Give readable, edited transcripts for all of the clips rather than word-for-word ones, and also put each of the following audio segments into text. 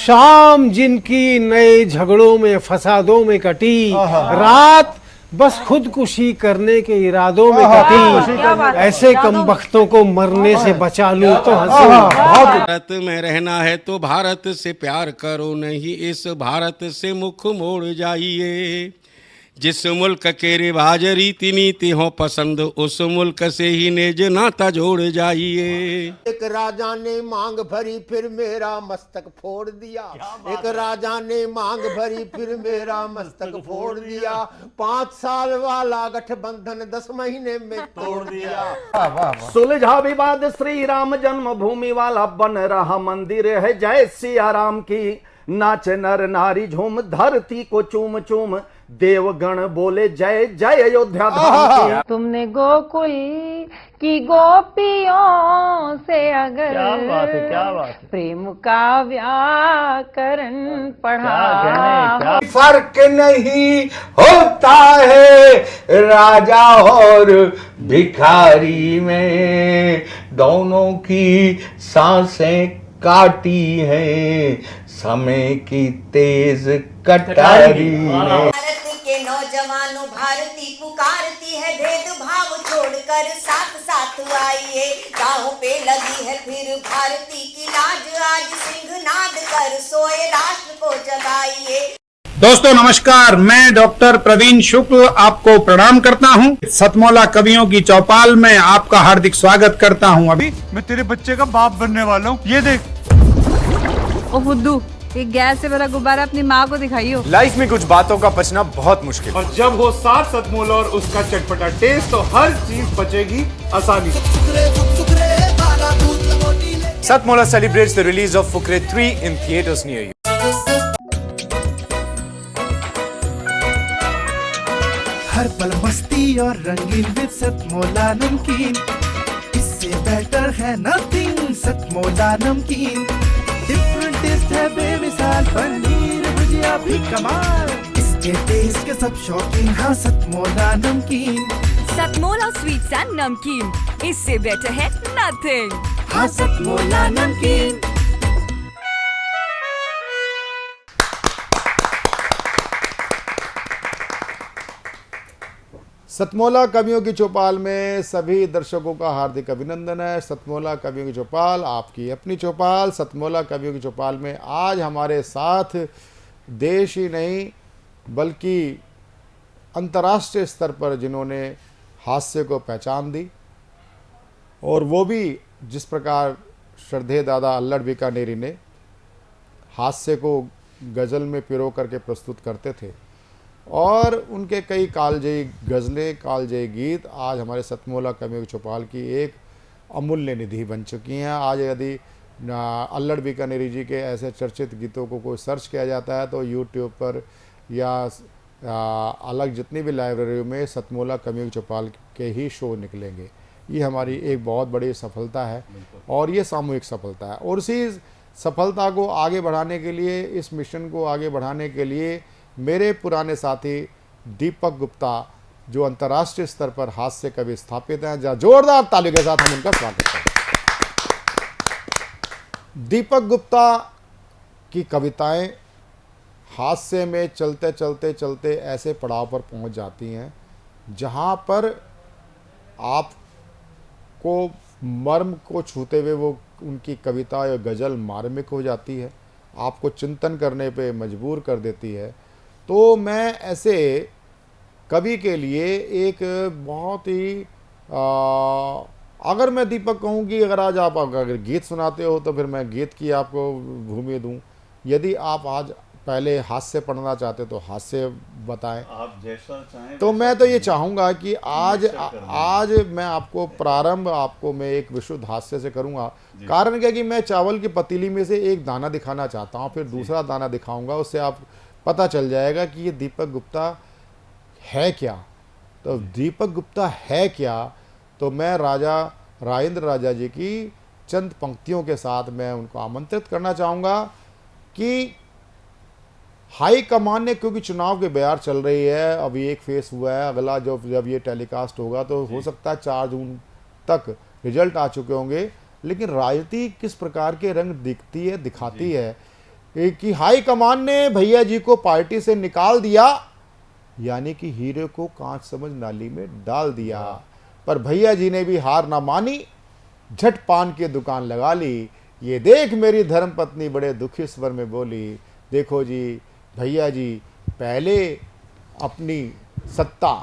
शाम जिनकी नए झगड़ों में फसादों में कटी, रात बस खुदकुशी करने के इरादों में कटी। ऐसे कमबख्तों को मरने से बचा लूं तो हंसूं। भारत में रहना है तो भारत से प्यार करो, नहीं इस भारत से मुख मोड़ जाइए। जिस मुल्क के रिवाज रीति नीति हो पसंद, उस मुल्क से ही नेज नाता जोड़ जाइए। एक राजा ने मांग भरी फिर मेरा मस्तक फोड़ दिया। एक राजा ने मांग भरी फिर मेरा मस्तक फोड़ दिया। 5 साल वाला गठबंधन 10 महीने में तोड़ दिया। सुलझा विवाद श्री राम जन्मभूमि वाला, बन रहा मंदिर है जय सिया राम की। नाच नर नारी झूम धरती को चूम चूम, देवगण बोले जय जय अयोध्या धाम की। तुमने गोकुल की गोपियों से अगर क्या बात है। प्रेम का व्याकरण पढ़ा, फर्क नहीं होता है राजा और भिखारी में, दोनों की सांसें काटी हैं समय की तेज कटारी ने। भारत के नौजवानों भारती पुकारती है, भेदभाव छोड़कर साथ साथ आइए। गाँव पे लगी है फिर भारती की लाज, आज सिंहनाद कर सोए राष्ट्र को जगाइए। दोस्तों नमस्कार, मैं डॉक्टर प्रवीण शुक्ल आपको प्रणाम करता हूं। सतमौला कवियों की चौपाल में आपका हार्दिक स्वागत करता हूं। अभी मैं तेरे बच्चे का बाप बनने वाला हूँ, ये देख। ओ फुद्दू, एक गैस से भरा गुब्बारा अपनी माँ को दिखाइयो। लाइफ में कुछ बातों का बचना बहुत मुश्किल, और जब हो साथ सतमोला और उसका चटपटा टेस्ट, तो हर चीज बचेगी आसानी से। Satmola celebrates the release of Fukre 3 in theaters near you. हर पल मस्ती और रंगीन विद सतमोला नमकीन, इससे बेटर है नथिंग। सतमोला नमकीन डिफरेंट टेस्ट है बेमिसाल, पनीर भुजिया भी कमाल, इसके टेस्ट के सब शौकीन। हाँ सतमोला नमकीन, सतमोला स्वीट्स एंड नमकीन, इससे बेटर है नथिंग। हाँ सतमोला नमकीन। सतमोला कवियों की चौपाल में सभी दर्शकों का हार्दिक अभिनंदन है। सतमोला कवियों की चौपाल आपकी अपनी चौपाल। सतमोला कवियों की चौपाल में आज हमारे साथ देश ही नहीं बल्कि अंतर्राष्ट्रीय स्तर पर जिन्होंने हास्य को पहचान दी, और वो भी जिस प्रकार श्रद्धेय दादा अल्लड़ बीकानेरी ने हास्य को गज़ल में पिरो करके प्रस्तुत करते थे, और उनके कई कालजयी गज़लें, कालजयी गीत आज हमारे सतमोला कवियों की चौपाल की एक अमूल्य निधि बन चुकी हैं। आज यदि अल्लड़ बीकानेरी जी के ऐसे चर्चित गीतों को कोई सर्च किया जाता है तो यूट्यूब पर या अलग जितनी भी लाइब्रेरियों में सतमोला कवियों की चौपाल के ही शो निकलेंगे। ये हमारी एक बहुत बड़ी सफलता है, और ये सामूहिक सफलता है। और इसी सफलता को आगे बढ़ाने के लिए, इस मिशन को आगे बढ़ाने के लिए मेरे पुराने साथी दीपक गुप्ता, जो अंतर्राष्ट्रीय स्तर पर हास्य कवि स्थापित हैं, जहाँ जोरदार तालियों के साथ हम उनका स्वागत करते हैं। दीपक गुप्ता की कविताएं हास्य में चलते चलते चलते ऐसे पड़ाव पर पहुंच जाती हैं जहां पर आपको मर्म को छूते हुए वो उनकी कविता या गज़ल मार्मिक हो जाती है, आपको चिंतन करने पे मजबूर कर देती है। तो मैं ऐसे कवि के लिए एक बहुत ही अगर मैं दीपक कहूँ कि अगर आज आप अगर गीत सुनाते हो तो फिर मैं गीत की आपको भूमि दूँ। यदि आप आज पहले हास्य पढ़ना चाहते तो हास्य बताएं, आप जैसा चाहें। तो मैं तो ये चाहूँगा कि आज मैं आपको प्रारंभ आपको मैं एक विशुद्ध हास्य से करूँगा। कारण क्या कि मैं चावल की पतीली में से एक दाना दिखाना चाहता हूँ, फिर दूसरा दाना दिखाऊँगा, उससे आप पता चल जाएगा कि ये दीपक गुप्ता है क्या। तो दीपक गुप्ता है क्या, तो मैं राजा राजेंद्र राजा जी की चंद पंक्तियों के साथ मैं उनको आमंत्रित करना चाहूँगा कि हाई कमान ने, क्योंकि चुनाव के बयार चल रही है, अभी एक फेस हुआ है, अगला जब ये टेलीकास्ट होगा तो हो सकता है 4 जून तक रिजल्ट आ चुके होंगे, लेकिन राजनीति किस प्रकार के रंग दिखती है, दिखाती है कि हाई कमान ने भैया जी को पार्टी से निकाल दिया, यानी कि हीरे को कांच समझ नाली में डाल दिया। पर भैया जी ने भी हार ना मानी, झट पान की दुकान लगा ली। ये देख मेरी धर्मपत्नी बड़े दुखी स्वर में बोली, देखो जी भैया जी पहले अपनी सत्ता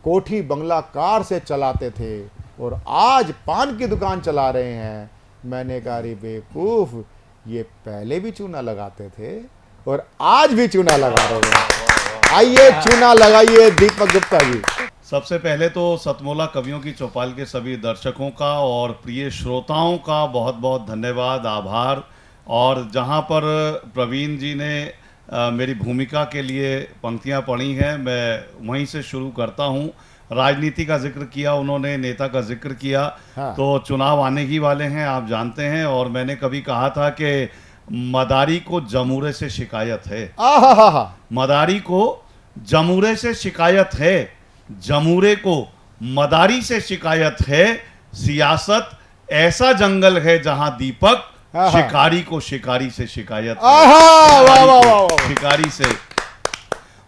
कोठी बंगला कार से चलाते थे और आज पान की दुकान चला रहे हैं। मैंने कहा रे बेवकूफ, ये पहले भी चूना लगाते थे और आज भी चूना लगा रहे हैं। आइए चूना लगाइए दीपक गुप्ता जी। सबसे पहले तो सतमोला कवियों की चौपाल के सभी दर्शकों का और प्रिय श्रोताओं का बहुत बहुत धन्यवाद, आभार। और जहां पर प्रवीण जी ने मेरी भूमिका के लिए पंक्तियां पढ़ी हैं, मैं वहीं से शुरू करता हूं। राजनीति का जिक्र किया उन्होंने, नेता का जिक्र किया। हाँ। तो चुनाव आने ही वाले हैं, आप जानते हैं। और मैंने कभी कहा था कि मदारी को जमूरे से शिकायत है। मदारी को जमूरे से शिकायत है, जमूरे को मदारी से शिकायत है। सियासत ऐसा जंगल है जहां दीपक शिकारी को शिकारी से शिकायत है, शिकारी से।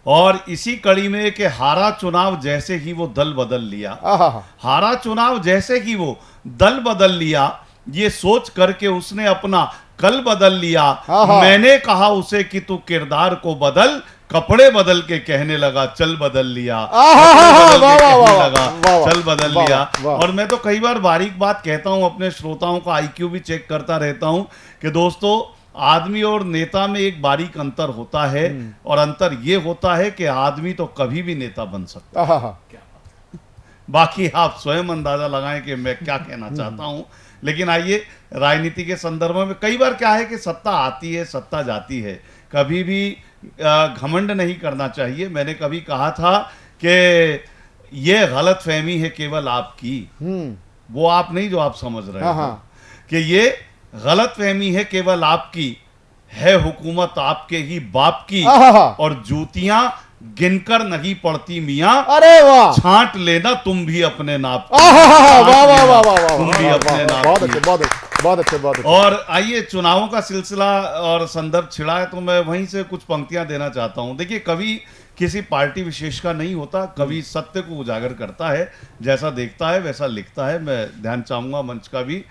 और इसी कड़ी में कि हारा चुनाव जैसे ही वो दल बदल लिया, हारा चुनाव जैसे ही वो दल बदल लिया, ये सोच करके उसने अपना कल बदल लिया। मैंने कहा उसे कि तू किरदार को बदल, कपड़े बदल के कहने लगा चल बदल लिया, चल बदल लिया। और मैं तो कई बार बारीक बात कहता हूं, अपने श्रोताओं का आईक्यू भी चेक करता रहता हूं कि दोस्तों आदमी और नेता में एक बारीक अंतर होता है। और अंतर ये होता है कि आदमी तो कभी भी नेता बन सकता है, बाकी आप स्वयं अंदाजा लगाएं कि मैं क्या कहना चाहता हूं। लेकिन आइए राजनीति के संदर्भ में कई बार क्या है कि सत्ता आती है, सत्ता जाती है, कभी भी घमंड नहीं करना चाहिए। मैंने कभी कहा था कि ये गलत फहमी है केवल आपकी, वो आप नहीं जो आप समझ रहे हो, कि ये गलत फहमी है केवल आपकी, है हुकूमत आपके ही बाप की, और जूतियां गिनकर नहीं पड़ती मियां, अरे वाह, छांट लेना तुम भी अपने नाप, तुम भी अपने नाप। बहुत अच्छे, बहुत अच्छे, बहुत अच्छे। और आइए चुनावों का सिलसिला और संदर्भ छिड़ा है तो मैं वहीं से कुछ पंक्तियां देना चाहता हूं। देखिए कवि किसी पार्टी विशेष का नहीं होता, कवि सत्य को उजागर करता है, जैसा देखता है वैसा लिखता है। मैं ध्यान चाहूंगा मंच का भी।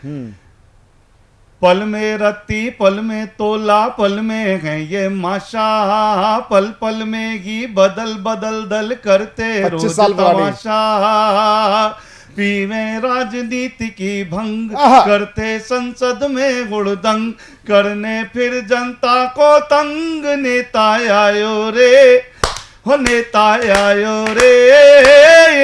पल में रत्ती पल में तोला, पल में है ये माशा, पल पल में ही बदल बदल दल करते रोज तमाशा, पीवे राजनीति की भंग, करते संसद में हुड़दंग, करने फिर जनता को तंग, नेता आयो रे, हो नेता आयो रे,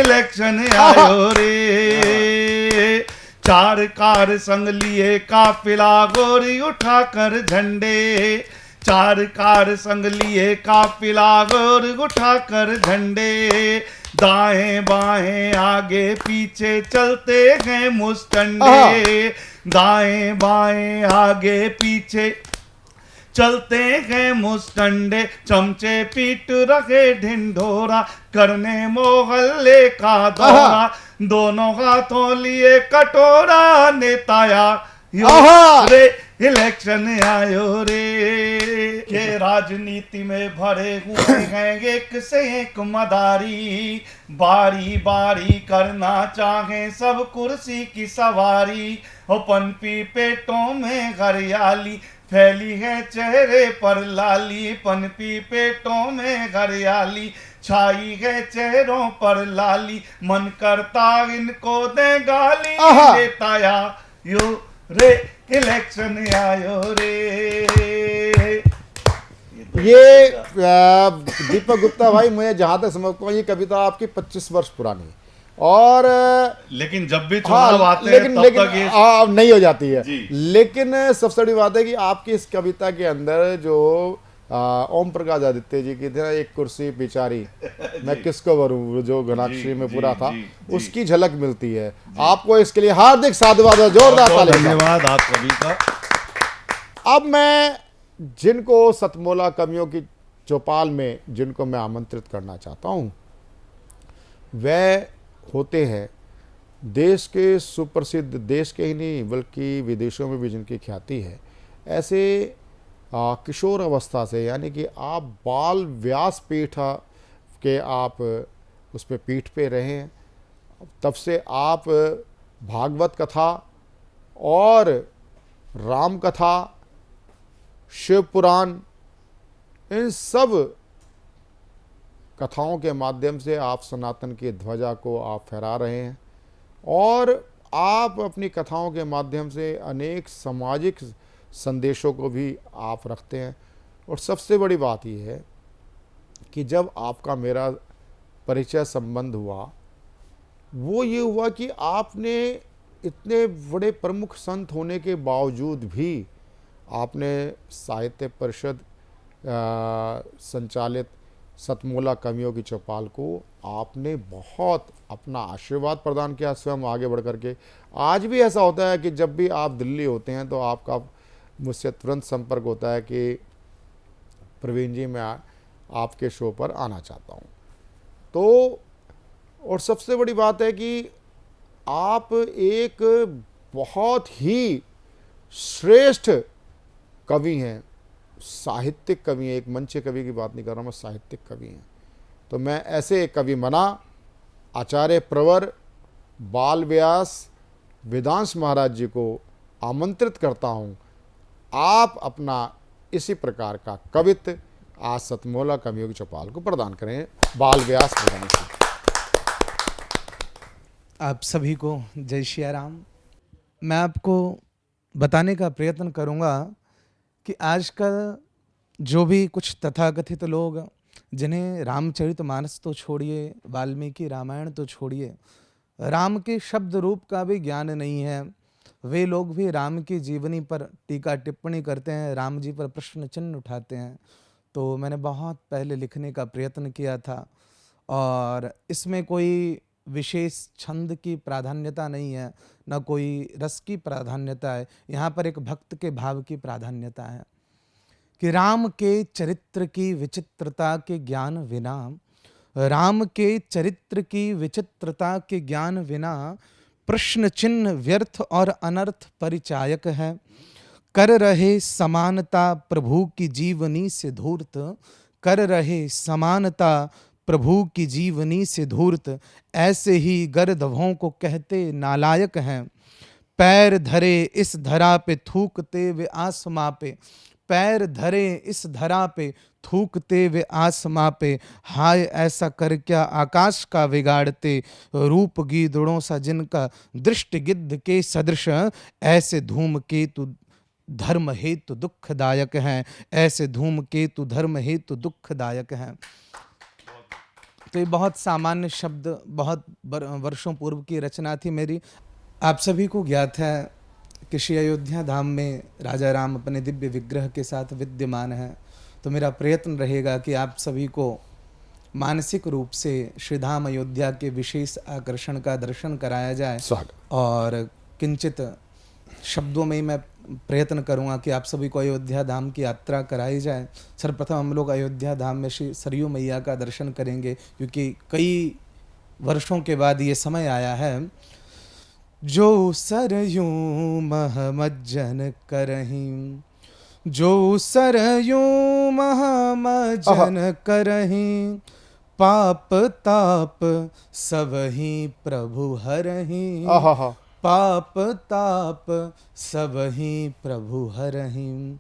इलेक्शन आयो रे। चार कार संग लिए काफिला गोरी उठाकर झंडे, चार कार संग लिए काफिला गोरी उठाकर झंडे, दाएं बाएं आगे पीछे चलते हैं मुस्टंडे, दाएं बाएं आगे पीछे चलते हैं मुस्टंडे, चमचे पीट रहे ढिंढोरा, करने मोहल्ले का दौरा, दोनों हाथों लिए कटोरा, नेताया यो रे, इलेक्शन आयो रे। के राजनीति में भरे हुए हैं एक से एक मदारी, बारी बारी करना चाहे सब कुर्सी की सवारी, हो पनपी पेटों में हरियाली, फैली है चेहरे पर लाली, पनपी पेटों में हरियाली, छाई है चेहरों पर लाली, मन करता इनको दे गाली, नेताया यो रे, इलेक्शन आयो रे। ये दीपक गुप्ता भाई, मुझे जहां तक समझता हूँ ये कविता आपकी 25 वर्ष पुरानी है, और लेकिन जब भी चुनाव आते हैं तब तक ये नहीं हो जाती है। लेकिन सबसे बड़ी बात है कि आपकी इस कविता के अंदर जो ओम प्रकाश आदित्य जी की थी ना, एक कुर्सी बिचारी मैं किसको भरूं, जो घनाक्षरी में पूरा था, उसकी झलक मिलती है। आपको इसके लिए हार्दिक साधुवाद, जोरदार धन्यवाद आप सभी का। अब मैं जिनको सतमोला कवियों की चौपाल में जिनको मैं आमंत्रित करना चाहता हूं, वह होते हैं देश के सुप्रसिद्ध, देश के ही नहीं बल्कि विदेशों में भी जिनकी ख्याति है, ऐसे किशोर अवस्था से, यानी कि आप बाल व्यास पीठ के आप उस पे पीठ पे रहे हैं, तब से आप भागवत कथा और राम कथा, शिव पुराण, इन सब कथाओं के माध्यम से आप सनातन की ध्वजा को आप फहरा रहे हैं और आप अपनी कथाओं के माध्यम से अनेक सामाजिक संदेशों को भी आप रखते हैं। और सबसे बड़ी बात यह है कि जब आपका मेरा परिचय संबंध हुआ, वो ये हुआ कि आपने इतने बड़े प्रमुख संत होने के बावजूद भी आपने साहित्य परिषद संचालित सतमोला कवियों की चौपाल को आपने बहुत अपना आशीर्वाद प्रदान किया, स्वयं आगे बढ़ करके। आज भी ऐसा होता है कि जब भी आप दिल्ली होते हैं तो आपका मुझसे तुरंत संपर्क होता है कि प्रवीण जी, मैं आपके शो पर आना चाहता हूँ। तो और सबसे बड़ी बात है कि आप एक बहुत ही श्रेष्ठ कवि हैं, साहित्यिक कवि हैं। एक मंच कवि की बात नहीं कर रहा, मैं साहित्यिक कवि हैं। तो मैं ऐसे एक कवि मना आचार्य प्रवर बाल व्यास वेदांश महाराज जी को आमंत्रित करता हूँ, आप अपना इसी प्रकार का कवित्व आज सतमोला कवियों की चौपाल को प्रदान करें। बाल व्यास वेदांश जी। आप सभी को जय श्री राम। मैं आपको बताने का प्रयत्न करूंगा कि आजकल जो भी कुछ तथाकथित लोग, जिन्हें रामचरितमानस तो छोड़िए, वाल्मीकि रामायण तो छोड़िए, राम के शब्द रूप का भी ज्ञान नहीं है, वे लोग भी राम की जीवनी पर टीका टिप्पणी करते हैं, राम जी पर प्रश्न चिन्ह उठाते हैं। तो मैंने बहुत पहले लिखने का प्रयत्न किया था और इसमें कोई विशेष छंद की प्राधान्यता नहीं है, न कोई रस की प्राधान्यता है। यहाँ पर एक भक्त के भाव की प्राधान्यता है कि राम के चरित्र की विचित्रता के ज्ञान विना, राम के चरित्र की विचित्रता के ज्ञान विना प्रश्न चिन्ह व्यर्थ और अनर्थ परिचायक है। कर रहे समानता प्रभु की जीवनी से धूर्त, कर रहे समानता प्रभु की जीवनी से धूर्त, ऐसे ही गर्दभों को कहते नालायक हैं। पैर धरे इस धरा पे थूकते वे आसमां पे, पैर धरे इस धरा पे थूकते वे आसमां पे, हाय ऐसा कर क्या आकाश का बिगाड़ते, रूप गीदड़ों सा जिनका दृष्टि गिद्ध के सदृश, ऐसे धूमकेतु धर्म हेतु दुखदायक हैं, ऐसे धूमकेतु धर्म हेतु दुखदायक हैं। तो ये बहुत सामान्य शब्द, बहुत वर्षों पूर्व की रचना थी मेरी। आप सभी को ज्ञात है कि श्री अयोध्या धाम में राजा राम अपने दिव्य विग्रह के साथ विद्यमान है। तो मेरा प्रयत्न रहेगा कि आप सभी को मानसिक रूप से श्री धाम अयोध्या के विशेष आकर्षण का दर्शन कराया जाए और किंचित शब्दों में मैं प्रयत्न करूंगा कि आप सभी को अयोध्या धाम की यात्रा कराई जाए। सर्वप्रथम हम लोग अयोध्या धाम में श्री सरयू मैया का दर्शन करेंगे, क्योंकि कई वर्षों के बाद ये समय आया है। जो सरयू महमज्जन करहीं, जो सरयू महमज्जन करहीं, पाप ताप सबही प्रभु हरहीं, पाप ताप सबही प्रभु हरहीं।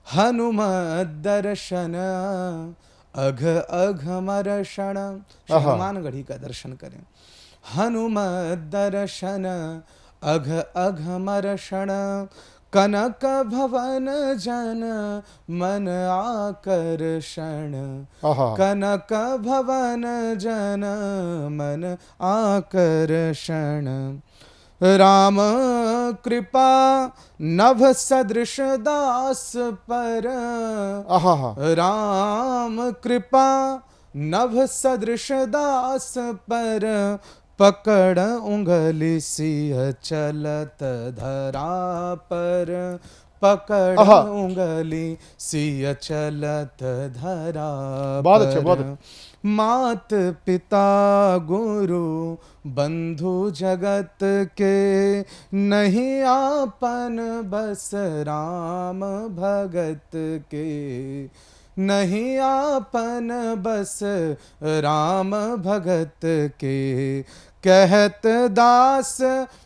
हनुमत दर्शन अघ अघमर्षण, हनुमानगढ़ी का दर्शन करें। हनुमत दर्शन अघ अघमर्षण, कनक भवन जन मन आकर्षण, कनक भवन जन मन आकर्षण। राम कृपा नभ सदृश दास पर, राम कृपा नभ सदृश दास पर, पकड़ उंगली सिंह चलत धरा पर, पकड़ आहा। उंगली सिय चलत धरा बहुत अच्छे, बहुत पर। अच्छे। मात पिता गुरु बंधु जगत के, नहीं आपन बस राम भगत के, नहीं आपन बस राम भगत के। कहत दास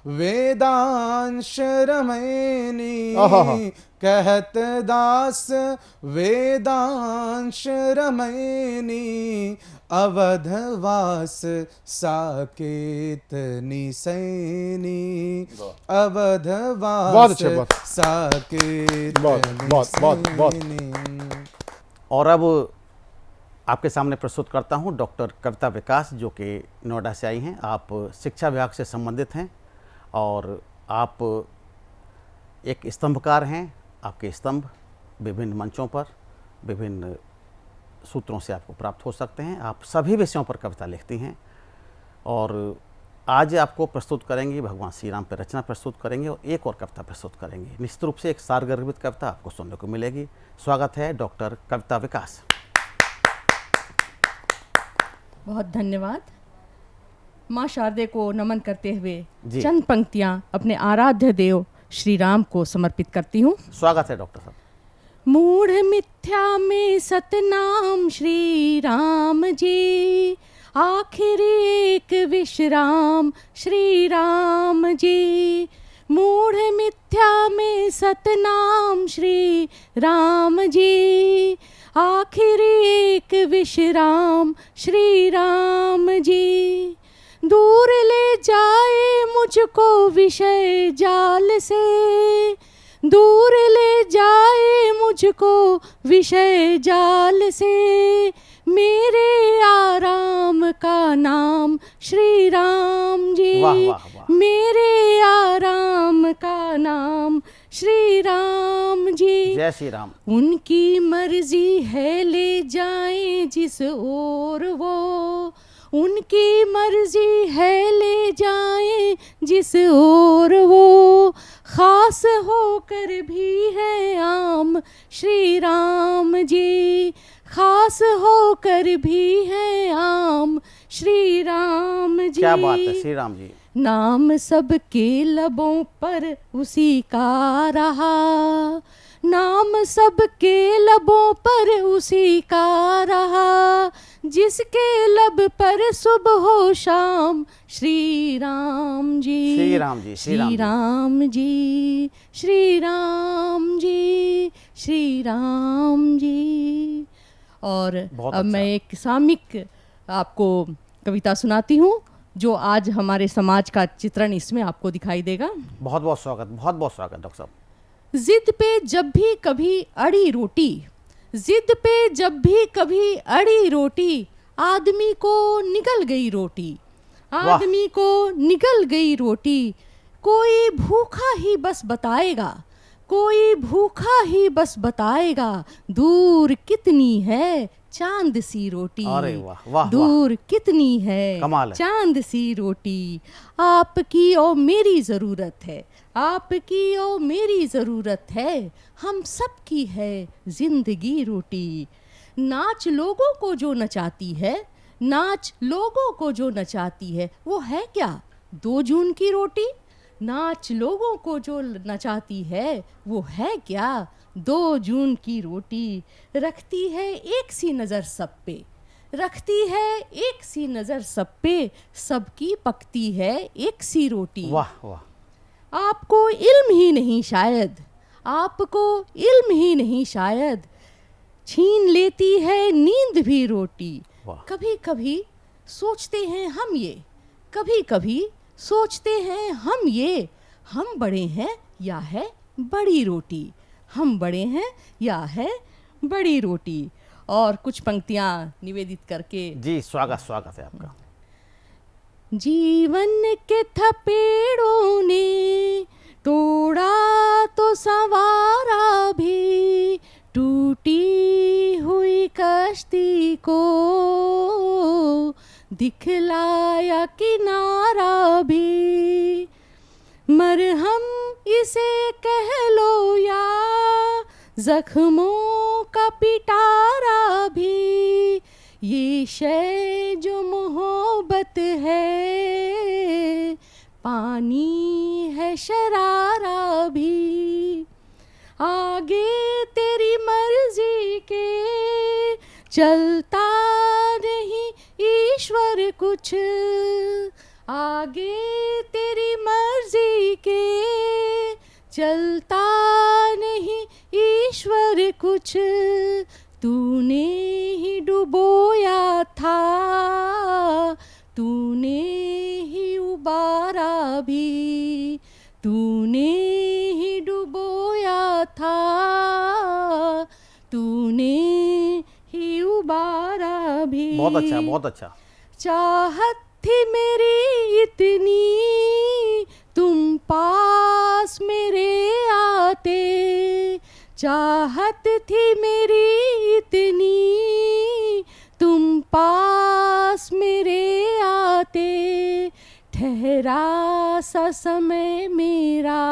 वेदांश रमैनी, आहा। कहत दास वेदांश रमैनी, अवधवास साकेत निसैनी, बहुत अवधवास अच्छे, बहुत। साकेत बहुत। और अब आपके सामने प्रस्तुत करता हूं डॉक्टर कविता विकास, जो कि नोएडा से आई हैं। आप शिक्षा विभाग से संबंधित हैं और आप एक स्तंभकार हैं। आपके स्तंभ विभिन्न मंचों पर विभिन्न सूत्रों से आपको प्राप्त हो सकते हैं। आप सभी विषयों पर कविता लिखती हैं और आज आपको प्रस्तुत करेंगी, भगवान श्री राम पर रचना प्रस्तुत करेंगे और एक और कविता प्रस्तुत करेंगे। निश्चित रूप से एक सारगर्भित कविता आपको सुनने को मिलेगी। स्वागत है डॉक्टर कविता विकास। बहुत धन्यवाद। माँ शारदे को नमन करते हुए जी। चंद पंक्तियां अपने आराध्य देव श्री राम को समर्पित करती हूँ। स्वागत है डॉक्टर साहब। मूढ़ मिथ्या में सतनाम श्री राम जी, आखिर एक विश्राम श्री राम जी। मूढ़ मिथ्या में सतनाम श्री राम जी, आखिर एक विश्राम श्री राम जी। दूर ले जाए मुझको विषय जाल से, दूर ले जाए मुझको विषय जाल से। मेरे आराम का नाम श्री राम जी, वाह, वाह, वाह। मेरे आराम का नाम श्री राम जी। जय श्री राम। उनकी मर्जी है ले जाएं जिस ओर वो, उनकी मर्जी है ले जाएं जिस ओर वो। खास होकर भी है आम श्री राम जी, खास होकर भी है आम श्री राम जी। क्या बात है श्री राम जी। नाम सबके लबों पर उसी का रहा, नाम सबके लबों पर उसी का रहा। जिसके लब पर सुबह हो शाम श्री राम जी, श्री राम जी, श्री राम जी, श्री राम जी, श्री राम जी। और अब मैं एक सामयिक आपको कविता सुनाती हूँ जो आज हमारे समाज का चित्रण इसमें आपको दिखाई देगा। बहुत बहुत स्वागत, बहुत बहुत स्वागत डॉक्टर साहब। जिद पे जब भी कभी अड़ी रोटी, जिद पे जब भी कभी अड़ी रोटी, आदमी को निकल गई रोटी, आदमी को निकल गई रोटी। कोई भूखा ही बस बताएगा, कोई भूखा ही बस बताएगा, दूर कितनी है चांद सी रोटी। अरे वाह, वाह, दूर कितनी है कमाल है। चांद सी रोटी। आपकी और मेरी ज़रूरत है, आपकी और मेरी ज़रूरत है, हम सब की है जिंदगी रोटी। नाच लोगों को जो नचाती है, नाच लोगों को जो नचाती है, वो है क्या 2 जून की रोटी। नाच लोगों को जो नचाती है, वो है क्या 2 जून की रोटी। रखती है एक सी नज़र सब पे, रखती है एक सी नज़र सब पे, सबकी पकती है एक सी रोटी। वाह वाह। आपको इल्म ही नहीं शायद, आपको इल्म ही नहीं शायद, छीन लेती है नींद भी रोटी। कभी कभी सोचते हैं हम ये, कभी कभी सोचते हैं हम ये, हम बड़े हैं या है बड़ी रोटी, हम बड़े हैं या है बड़ी रोटी। और कुछ पंक्तियां निवेदित करके। जी स्वागत, स्वागत है आपका। जीवन के थपेड़ों ने तोड़ा तो संवारा भी, टूटी हुई कश्ती को दिखलाया किनारा भी। मरहम जिसे कह लो या जख्मों का पिटारा भी, ये शय जो मोहब्बत है पानी है शरारा भी। आगे तेरी मर्जी के चलता नहीं ईश्वर कुछ, आगे तेरी मर्जी के चलता नहीं ईश्वर कुछ। तूने ही डुबोया था, तूने ही उबारा भी, तूने ही डुबोया था, तूने ही उबारा भी। बहुत अच्छा, बहुत अच्छा। चाहत थी मेरी इतनी तुम पास मेरे आते, चाहत थी मेरी इतनी तुम पास मेरे आते। ठहरा सा समय मेरा,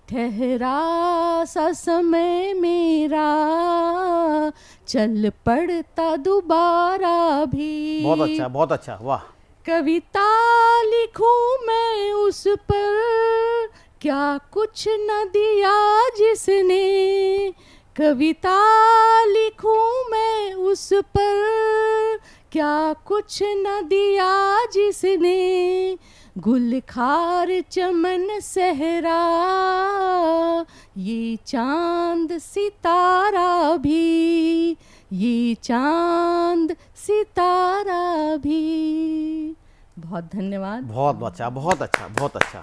ठहरा सा समय मेरा, चल पड़ता दोबारा भी। बहुत अच्छा, बहुत अच्छा, वाह। कविता लिखूं मैं उस पर, क्या कुछ न दिया जिसने, कविता लिखूं मैं उस पर, क्या कुछ न दिया जिसने। गुलखार चमन सहरा, ये चांद सितारा भी, ये चांद सितारा भी। बहुत धन्यवाद। बहुत अच्छा, बहुत अच्छा, बहुत अच्छा।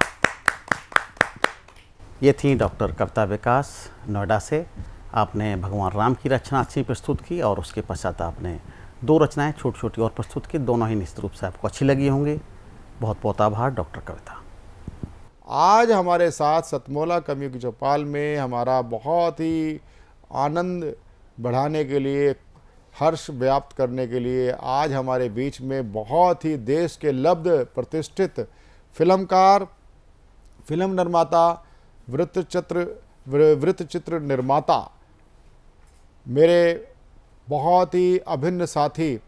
ये थी डॉक्टर कविता विकास नोएडा से। आपने भगवान राम की रचना अच्छी प्रस्तुत की और उसके पश्चात आपने 2 रचनाएं छोटी छोटी और प्रस्तुत की, दोनों ही निश्चित रूप से आपको अच्छी लगी होंगी। बहुत बहुत आभार डॉक्टर कविता। आज हमारे साथ सतमोला कवियों की चौपाल में हमारा बहुत ही आनंद बढ़ाने के लिए, हर्ष व्याप्त करने के लिए आज हमारे बीच में बहुत ही देश के लब्ध प्रतिष्ठित फिल्मकार, फिल्म निर्माता, वृत्तचित्र निर्माता, मेरे बहुत ही अभिन्न साथी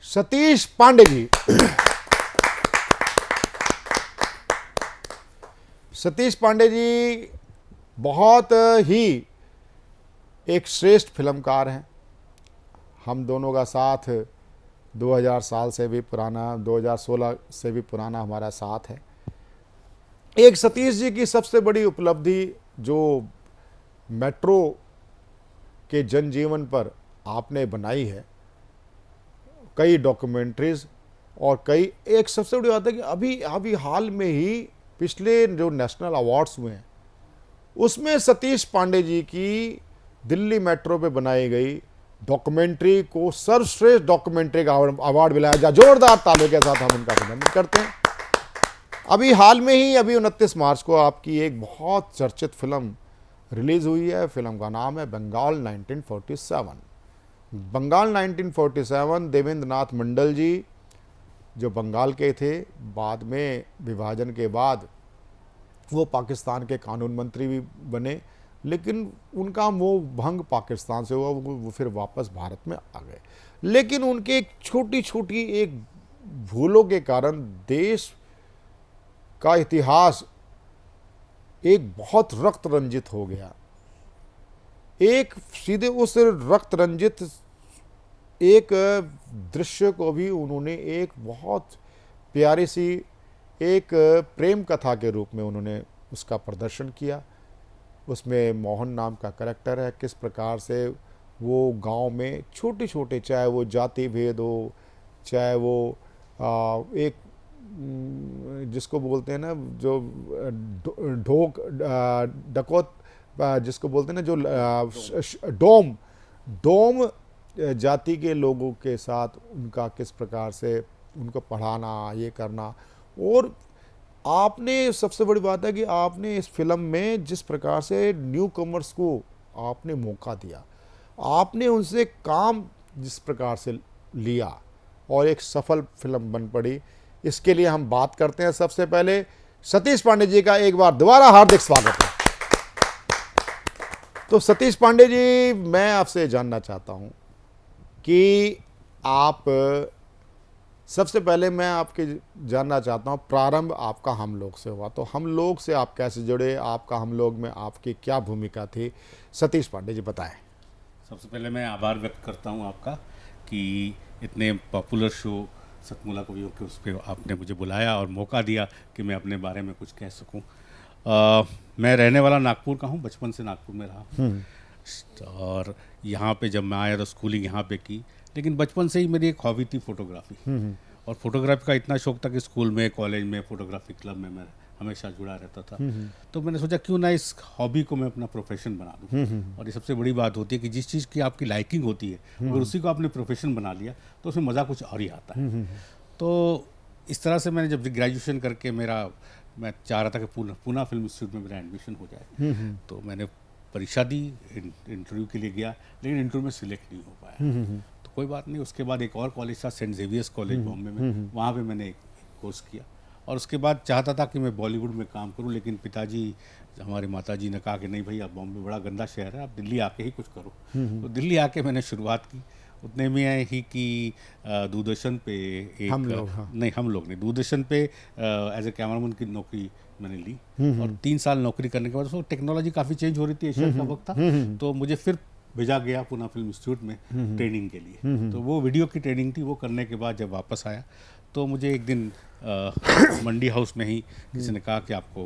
सतीश पांडे जी। सतीश पांडे जी बहुत ही एक श्रेष्ठ फिल्मकार हैं। हम दोनों का साथ 2000 साल से भी पुराना, 2016 से भी पुराना हमारा साथ है। एक सतीश जी की सबसे बड़ी उपलब्धि जो मेट्रो के जनजीवन पर आपने बनाई है, कई डॉक्यूमेंट्रीज और कई, एक सबसे बड़ी बात है कि अभी हाल में ही पिछले जो नेशनल अवार्ड्स हुए हैं उसमें सतीश पांडे जी की दिल्ली मेट्रो पे बनाई गई डॉक्यूमेंट्री को सर्वश्रेष्ठ डॉक्यूमेंट्री का अवार्ड मिला है। जोरदार तालियों के साथ हम उनका अभिनंदन करते हैं। अभी हाल में ही, अभी 29 मार्च को आपकी एक बहुत चर्चित फिल्म रिलीज हुई है। फिल्म का नाम है बंगाल 1947। बंगाल 1947 देवेंद्र नाथ मंडल जी जो बंगाल के थे, बाद में विभाजन के बाद वो पाकिस्तान के कानून मंत्री भी बने, लेकिन उनका मोह भंग पाकिस्तान से हुआ, वो फिर वापस भारत में आ गए। लेकिन उनके एक छोटी छोटी एक भूलों के कारण देश का इतिहास एक बहुत रक्त रंजित हो गया। एक सीधे उस रक्त रंजित एक दृश्य को भी उन्होंने एक बहुत प्यारी सी एक प्रेम कथा के रूप में उन्होंने उसका प्रदर्शन किया। उसमें मोहन नाम का कैरेक्टर है, किस प्रकार से वो गांव में छोटे छोटे, चाहे वो जाति भेद हो, चाहे वो एक जिसको बोलते हैं ना जो ढोक डकौत जिसको बोलते हैं ना, जो डोम जाति के लोगों के साथ उनका किस प्रकार से उनको पढ़ाना, ये करना। और आपने, सबसे बड़ी बात है कि आपने इस फिल्म में जिस प्रकार से न्यू कमर्स को आपने मौका दिया, आपने उनसे काम जिस प्रकार से लिया और एक सफल फिल्म बन पड़ी, इसके लिए हम बात करते हैं सबसे पहले सतीश पांडे जी का एक बार दोबारा हार्दिक स्वागत है। तो सतीश पांडे जी, मैं आपसे जानना चाहता हूं कि आप, सबसे पहले मैं आपके जानना चाहता हूं प्रारंभ आपका हम लोग से हुआ, तो हम लोग से आप कैसे जुड़े, आपका हम लोग में आपकी क्या भूमिका थी, सतीश पांडे जी बताएं। सबसे पहले मैं आभार व्यक्त करता हूं आपका कि इतने पॉपुलर शो सतमोला कवियों के उस पर आपने मुझे बुलाया और मौका दिया कि मैं अपने बारे में कुछ कह सकूं। मैं रहने वाला नागपुर का हूं, बचपन से नागपुर में रहा और यहाँ पे जब मैं आया तो स्कूलिंग यहाँ पे की, लेकिन बचपन से ही मेरी एक हॉबी थी फोटोग्राफी। और फोटोग्राफी का इतना शौक था कि स्कूल में, कॉलेज में, फोटोग्राफी क्लब में मैं हमेशा जुड़ा रहता था। तो मैंने सोचा क्यों ना इस हॉबी को मैं अपना प्रोफेशन बना दूं। और ये सबसे बड़ी बात होती है कि जिस चीज़ की आपकी लाइकिंग होती है अगर उसी को आपने प्रोफेशन बना लिया तो उसमें मज़ा कुछ और ही आता है। तो इस तरह से मैंने जब ग्रेजुएशन करके मैं चाह रहा था कि पूना फिल्म इंस्टीट्यूट में मेरा एडमिशन हो जाए, तो मैंने परीक्षा दी, इंटरव्यू के लिए गया, लेकिन इंटरव्यू में सिलेक्ट नहीं हो पाया। तो कोई बात नहीं, उसके बाद एक और कॉलेज था सेंट जेवियर्स कॉलेज बॉम्बे में, वहाँ पे मैंने एक कोर्स किया और उसके बाद चाहता था कि मैं बॉलीवुड में काम करूं, लेकिन पिताजी, हमारी माताजी ने कहा कि नहीं भाई, आप बॉम्बे बड़ा गंदा शहर है, आप दिल्ली आके ही कुछ करो। तो दिल्ली आके मैंने शुरुआत की। उतने में ही कि दूरदर्शन पे एक हम लोग नहीं, दूरदर्शन पे एज ए कैमरामैन की नौकरी मैंने ली और 3 साल नौकरी करने के बाद उसको टेक्नोलॉजी काफ़ी चेंज हो रही थी, एशिया का वक्त था, तो मुझे फिर भेजा गया पूना फिल्म इंस्टीट्यूट में ट्रेनिंग के लिए। तो वो वीडियो की ट्रेनिंग थी। वो करने के बाद जब वापस आया तो मुझे एक दिन मंडी हाउस में ही किसी ने कहा कि आपको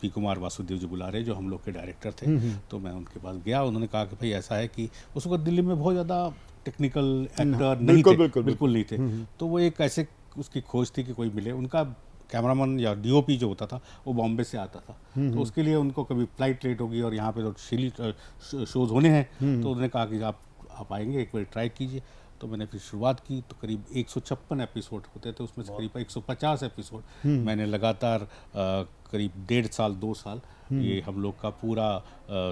पी कुमार वासुदेव जी बुला रहे, जो हम लोग के डायरेक्टर थे। तो मैं उनके पास गया, उन्होंने कहा कि भाई ऐसा है कि उस वक्त दिल्ली में बहुत ज़्यादा टेक्निकल एक्टर नहीं थे, बिल्कुल नहीं थे। तो वो एक ऐसे उसकी खोज थी कि कोई मिले। उनका कैमरामैन या डीओपी जो होता था वो बॉम्बे से आता था, तो उसके लिए उनको कभी फ्लाइट लेट होगी और यहाँ पे तो शोज होने हैं, तो उन्होंने कहा कि आप आएंगे, एक बार ट्राई कीजिए। तो मैंने फिर शुरुआत की। तो करीब 156 एपिसोड होते थे, उसमें से करीब 150 एपिसोड मैंने लगातार करीब 1.5 साल 2 साल ये हम लोग का पूरा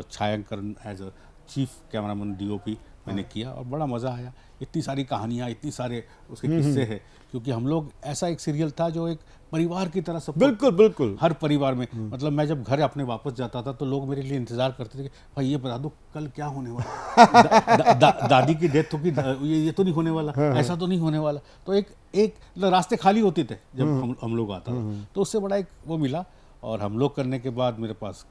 छायांकन as a chief cameraman DOP मैंने किया और बड़ा मज़ा आया। इतनी सारी कहानियाँ, इतनी सारे उसके किस्से हैं, क्योंकि हम लोग ऐसा एक सीरियल था जो एक परिवार की तरह सब, बिल्कुल हर परिवार में, मतलब मैं जब घर अपने वापस जाता था तो लोग मेरे लिए इंतजार करते थे कि भाई ये बता दो कल क्या होने वाला। दादी की डेथ होगी, ये तो नहीं होने वाला, ऐसा तो नहीं होने वाला। तो एक रास्ते खाली होते थे जब हम लोग आता था, तो उससे बड़ा एक वो मिला। और हम लोग करने के बाद मेरे पास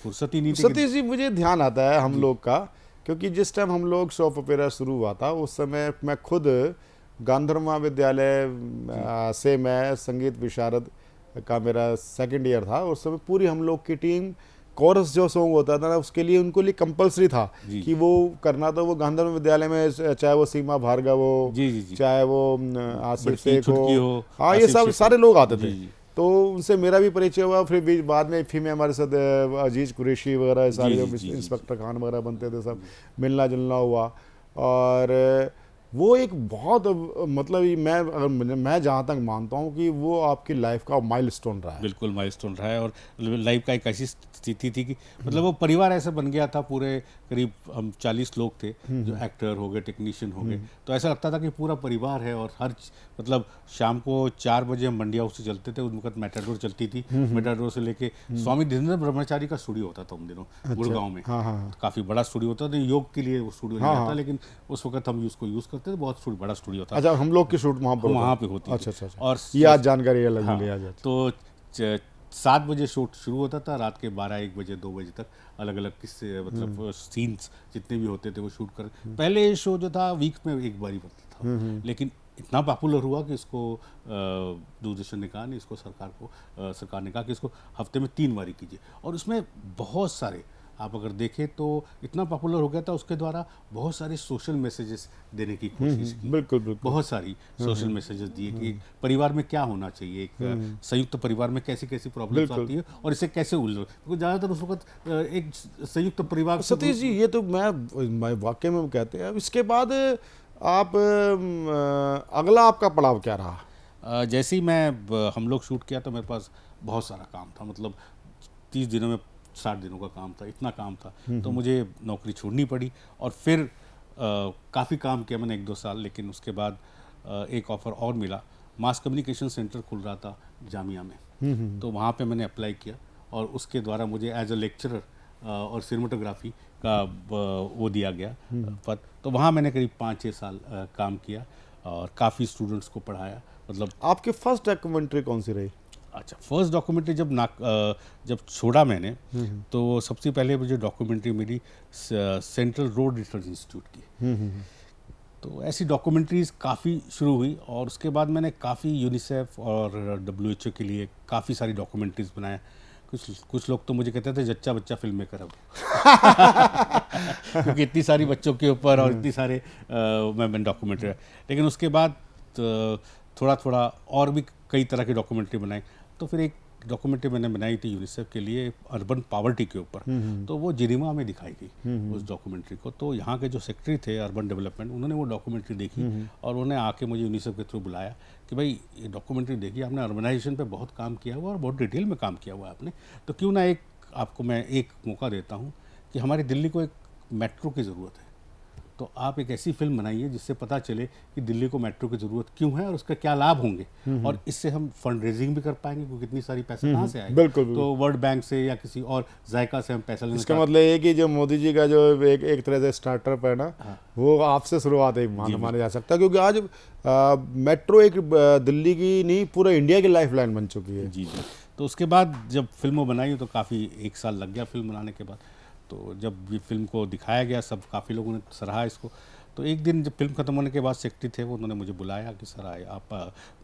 फुर्सत ही नहीं थी। सतीश जी, मुझे ध्यान आता है हम लोग का, क्योंकि जिस टाइम हम लोग सॉप ओपेरा शुरू हुआ था उस समय मैं खुद गांधर्व महाविद्यालय से मैं संगीत विशारद का मेरा 2nd ईयर था। उस समय पूरी हम लोग की टीम कोरस जो सॉन्ग होता था ना, उसके लिए उनको लिए कंपलसरी था कि वो करना। तो वो गांधर्व विद्यालय में चाहे वो सीमा भार्गव हो, चाहे वो आसिफ शेख हो, हाँ, ये सब सारे लोग आते थे। तो उनसे मेरा भी परिचय हुआ। फिर बाद में फिल्म में हमारे साथ अजीज कुरैशी वगैरह सारे जो इंस्पेक्टर खान वगैरह बनते थे, सब मिलना जुलना हुआ। और वो एक बहुत, मतलब मैं जहाँ तक मानता हूँ कि वो आपकी लाइफ का माइलस्टोन रहा है। बिल्कुल माइलस्टोन रहा है। और लाइफ का एक ऐसी स्थिति थी कि मतलब वो परिवार ऐसे बन गया था। पूरे करीब हम 40 लोग थे, जो एक्टर हो गए, टेक्नीशियन हो गए। तो ऐसा लगता था कि पूरा परिवार है। और मतलब शाम को 4 बजे हम मंडी हाउस से चलते थे। उस वक्त मेटाडोर चलती थी। मेटाडोर से लेके स्वामी धीरेन्द्र ब्रह्मचारी का स्टूडियो होता था उन दिनों गुड़गांव में। काफ़ी बड़ा स्टूडियो होता था, योग के लिए वो स्टूडियो नहीं था, लेकिन उस वक्त हम उसको यूज़ करते थे। बहुत बड़ा स्टूडियो था। अच्छा, हम लोग की शूट वहाँ पे होती। अच्छा। और ये आज जानकारी अलग मिली आज। तो 7 बजे शूट शुरू होता था, रात के 12-1 बजे 2 बजे तक अलग अलग किस्से, मतलब सीन्स जितने भी होते थे वो शूट कर। पहले ये शो जो था वीक में एक बार ही बनता था, लेकिन इतना पॉपुलर हुआ कि इसको दूरदर्शन ने कहा, नहीं, इसको सरकार ने कहा कि इसको हफ्ते में 3 बारी कीजिए। और उसमें बहुत सारे, आप अगर देखें तो इतना पॉपुलर हो गया था, उसके द्वारा बहुत सारे सोशल मैसेजेस देने की कोशिश की। बिल्कुल बहुत सारी सोशल मैसेजेस दिए कि परिवार में क्या होना चाहिए, एक संयुक्त परिवार में कैसी कैसी प्रॉब्लम्स आती है और इसे कैसे उलझो। क्योंकि ज़्यादातर उस वक्त एक संयुक्त परिवार। सतीश जी, ये तो मैं वाकई में कहते हैं। इसके बाद आप अगला आपका पड़ाव क्या रहा? जैसे ही हम लोग शूट किया तो मेरे पास बहुत सारा काम था। मतलब 30 दिनों में 60 दिनों का काम था, इतना काम था। तो मुझे नौकरी छोड़नी पड़ी और फिर काफ़ी काम किया मैंने 1-2 साल। लेकिन उसके बाद एक ऑफ़र और मिला मास कम्युनिकेशन सेंटर खुल रहा था जामिया में, तो वहाँ पे मैंने अप्लाई किया और उसके द्वारा मुझे एज अ लेक्चरर और सिनेमेटोग्राफी का वो दिया गया पद। तो वहाँ मैंने करीब 5-6 साल काम किया और काफ़ी स्टूडेंट्स को पढ़ाया। मतलब आपकी फर्स्ट डॉक्यूमेंट्री कौन सी रही? अच्छा, फर्स्ट डॉक्यूमेंट्री जब छोड़ा मैंने तो सबसे पहले मुझे डॉक्यूमेंट्री मिली सेंट्रल रोड रिसर्च इंस्टीट्यूट की। तो ऐसी डॉक्यूमेंट्रीज काफ़ी शुरू हुई और उसके बाद मैंने काफ़ी यूनिसेफ और WHO के लिए काफ़ी सारी डॉक्यूमेंट्रीज बनाया। कुछ लोग तो मुझे कहते थे जच्चा बच्चा फिल्म मेकर अब क्योंकि इतनी सारी बच्चों के ऊपर और इतनी सारे मैं डॉक्यूमेंट्री, लेकिन उसके बाद थोड़ा थोड़ा और भी कई तरह की डॉक्यूमेंट्री बनाई। तो फिर एक डॉक्यूमेंट्री मैंने बनाई थी यूनिसेफ के लिए अर्बन पावर्टी के ऊपर, तो वो जिनेवा में दिखाई गई उस डॉक्यूमेंट्री को। तो यहाँ के जो सेक्रेटरी थे अर्बन डेवलपमेंट, उन्होंने वो डॉक्यूमेंट्री देखी और उन्होंने आके मुझे यूनिसेफ के थ्रू बुलाया कि भाई ये डॉक्यूमेंट्री देखिए, आपने अर्बनाइजेशन पे बहुत काम किया हुआ और बहुत डिटेल में काम किया हुआ है आपने, तो क्यों ना आपको मैं एक मौका देता हूँ कि हमारी दिल्ली को एक मेट्रो की ज़रूरत है, तो आप एक ऐसी फिल्म बनाइए जिससे पता चले कि दिल्ली को मेट्रो की ज़रूरत क्यों है और उसका क्या लाभ होंगे, और इससे हम फंड रेजिंग भी कर पाएंगे क्योंकि इतनी सारी पैसा कहाँ से आएगा। बिल्कुल। तो वर्ल्ड बैंक से या किसी और जायका से हम पैसा लेना। इसका मतलब ये कि जो मोदी जी का जो एक तरह से स्टार्टअप है ना, वो आपसे शुरुआत है माना जा सकता है, क्योंकि आज मेट्रो एक दिल्ली की नहीं पूरा इंडिया की लाइफलाइन बन चुकी है। जी। तो उसके बाद जब फिल्म बनाई तो काफ़ी 1 साल लग गया फिल्म बनाने के बाद। तो जब ये फिल्म को दिखाया गया, सब काफ़ी लोगों ने सराहा इसको। तो एक दिन जब फिल्म खत्म होने के बाद सेक्रेटरी थे वो, उन्होंने मुझे बुलाया कि सर आए आप,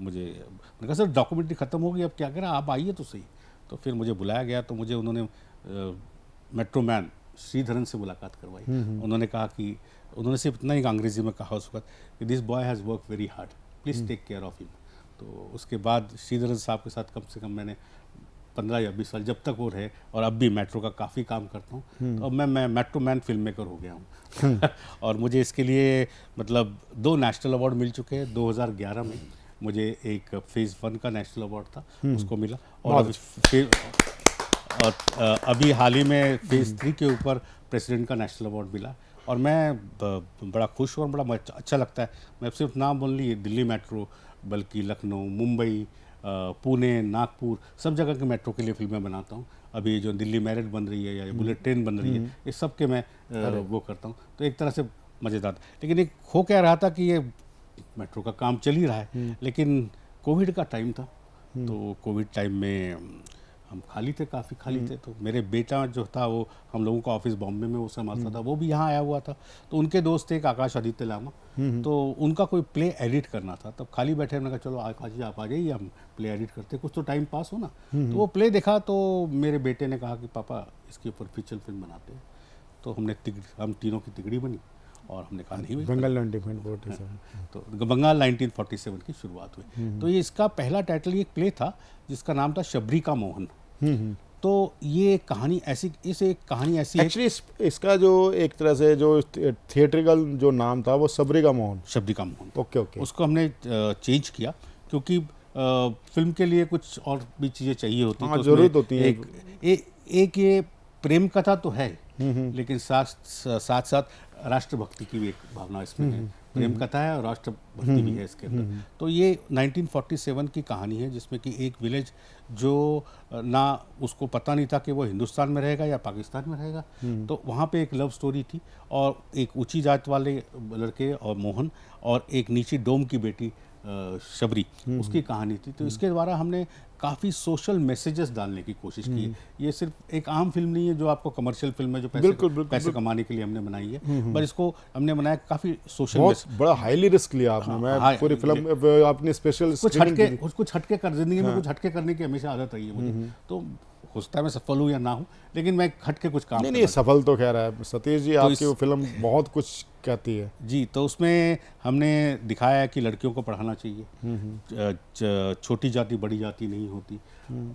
मैंने कहा सर डॉक्यूमेंट्री ख़त्म हो गई, अब क्या करें, आप आइए तो सही। तो फिर मुझे बुलाया गया, तो मुझे उन्होंने मेट्रो मैन श्रीधरन से मुलाकात करवाई। उन्होंने कहा कि उन्होंने सिर्फ इतना ही अंग्रेजी में कहा उस वक्त कि this boy has work very hard, please take care of him. तो उसके बाद श्रीधरन साहब के साथ कम से कम मैंने 15 या 20 साल जब तक वो रहे, और अब भी मेट्रो का काफ़ी काम करता हूँ। तो अब मैं मेट्रो मैन फिल्म मेकर हो गया हूँ और मुझे इसके लिए मतलब 2 नेशनल अवार्ड मिल चुके हैं। 2011 में मुझे एक फेज़ 1 का नेशनल अवार्ड था, उसको मिला, और अभी हाल ही में फेज़ 3 के ऊपर प्रेसिडेंट का नेशनल अवार्ड मिला। और मैं बड़ा खुश हूँ और बड़ा अच्छा लगता है। मैं सिर्फ नाम बोल ली दिल्ली मेट्रो, बल्कि लखनऊ, मुंबई, पुणे, नागपुर, सब जगह के मेट्रो के लिए फिल्में बनाता हूँ। अभी जो दिल्ली मेरिट बन रही है या बुलेट ट्रेन बन रही है, ये सब के मैं वो करता हूँ। तो एक तरह से मज़ेदार। लेकिन एक हो क्या रहा था कि ये मेट्रो का काम चल ही रहा है, लेकिन कोविड का टाइम था। तो कोविड टाइम में हम खाली थे, काफ़ी खाली थे। तो मेरे बेटा जो था वो हम लोगों का ऑफिस बॉम्बे में वो संभालता था, वो भी यहाँ आया हुआ था। तो उनके दोस्त थे एक आकाश आदित्य लामा, तो उनका कोई प्ले एडिट करना था। तब खाली बैठे, मैंने कहा चलो आकाश जी आप आ जाइए, हम प्ले एडिट करते, कुछ तो टाइम पास हो ना। तो वो प्ले देखा तो मेरे बेटे ने कहा कि पापा इसके ऊपर फीचर फिल्म बनाते हैं। तो हम तीनों की तिगड़ी बनी और हमने कहा नहीं, बंगाल 1947। तो बंगाल 1947 की शुरुआत हुई। तो ये इसका पहला टाइटल एक प्ले था जिसका नाम था शबरी का मोहन। तो ये कहानी ऐसी, एक्चुअली इसका जो एक तरह से जो थिएट्रिकल जो नाम था वो शबरी का मोहन। ओके। उसको हमने चेंज किया क्योंकि फिल्म के लिए कुछ और भी चीज़ें चाहिए होती हैं। जरूरत होती है। एक ये प्रेम कथा तो है, लेकिन साथ राष्ट्रभक्ति की भी एक भावना इसमें है। प्रेम कथा है और राष्ट्रभक्ति भी है इसके अंदर। तो ये 1947 की कहानी है जिसमें कि एक विलेज जो ना उसको पता नहीं था कि वो हिंदुस्तान में रहेगा या पाकिस्तान में रहेगा। तो वहाँ पे एक लव स्टोरी थी और एक ऊंची जात वाले लड़के और मोहन और एक नीची डोम की बेटी शबरी, उसकी कहानी थी। तो इसके द्वारा हमने काफ़ी सोशल मैसेजेस डालने की कोशिश की है। ये सिर्फ एक आम फिल्म नहीं है जो आपको कमर्शियल फिल्म है जो पैसे कमाने के लिए हमने बनाई है, पर इसको हमने बनाया काफ़ी सोशल। बहुत बड़ा हाईली रिस्क लिया आपने। मैं पूरी फिल्म आपने स्पेशल कुछ हटके कर, जिंदगी में कुछ हटके करने की हमेशा आदत रही है मुझे। तो हो सकता है मैं सफल हूँ या ना हूँ, लेकिन मैं हटके कुछ काम नहीं सफल तो कह रहा है सतीश जी। आपकी वो फिल्म बहुत कुछ कहती है जी। तो उसमें हमने दिखाया है कि लड़कियों को पढ़ाना चाहिए, छोटी जाति बड़ी जाति नहीं होती,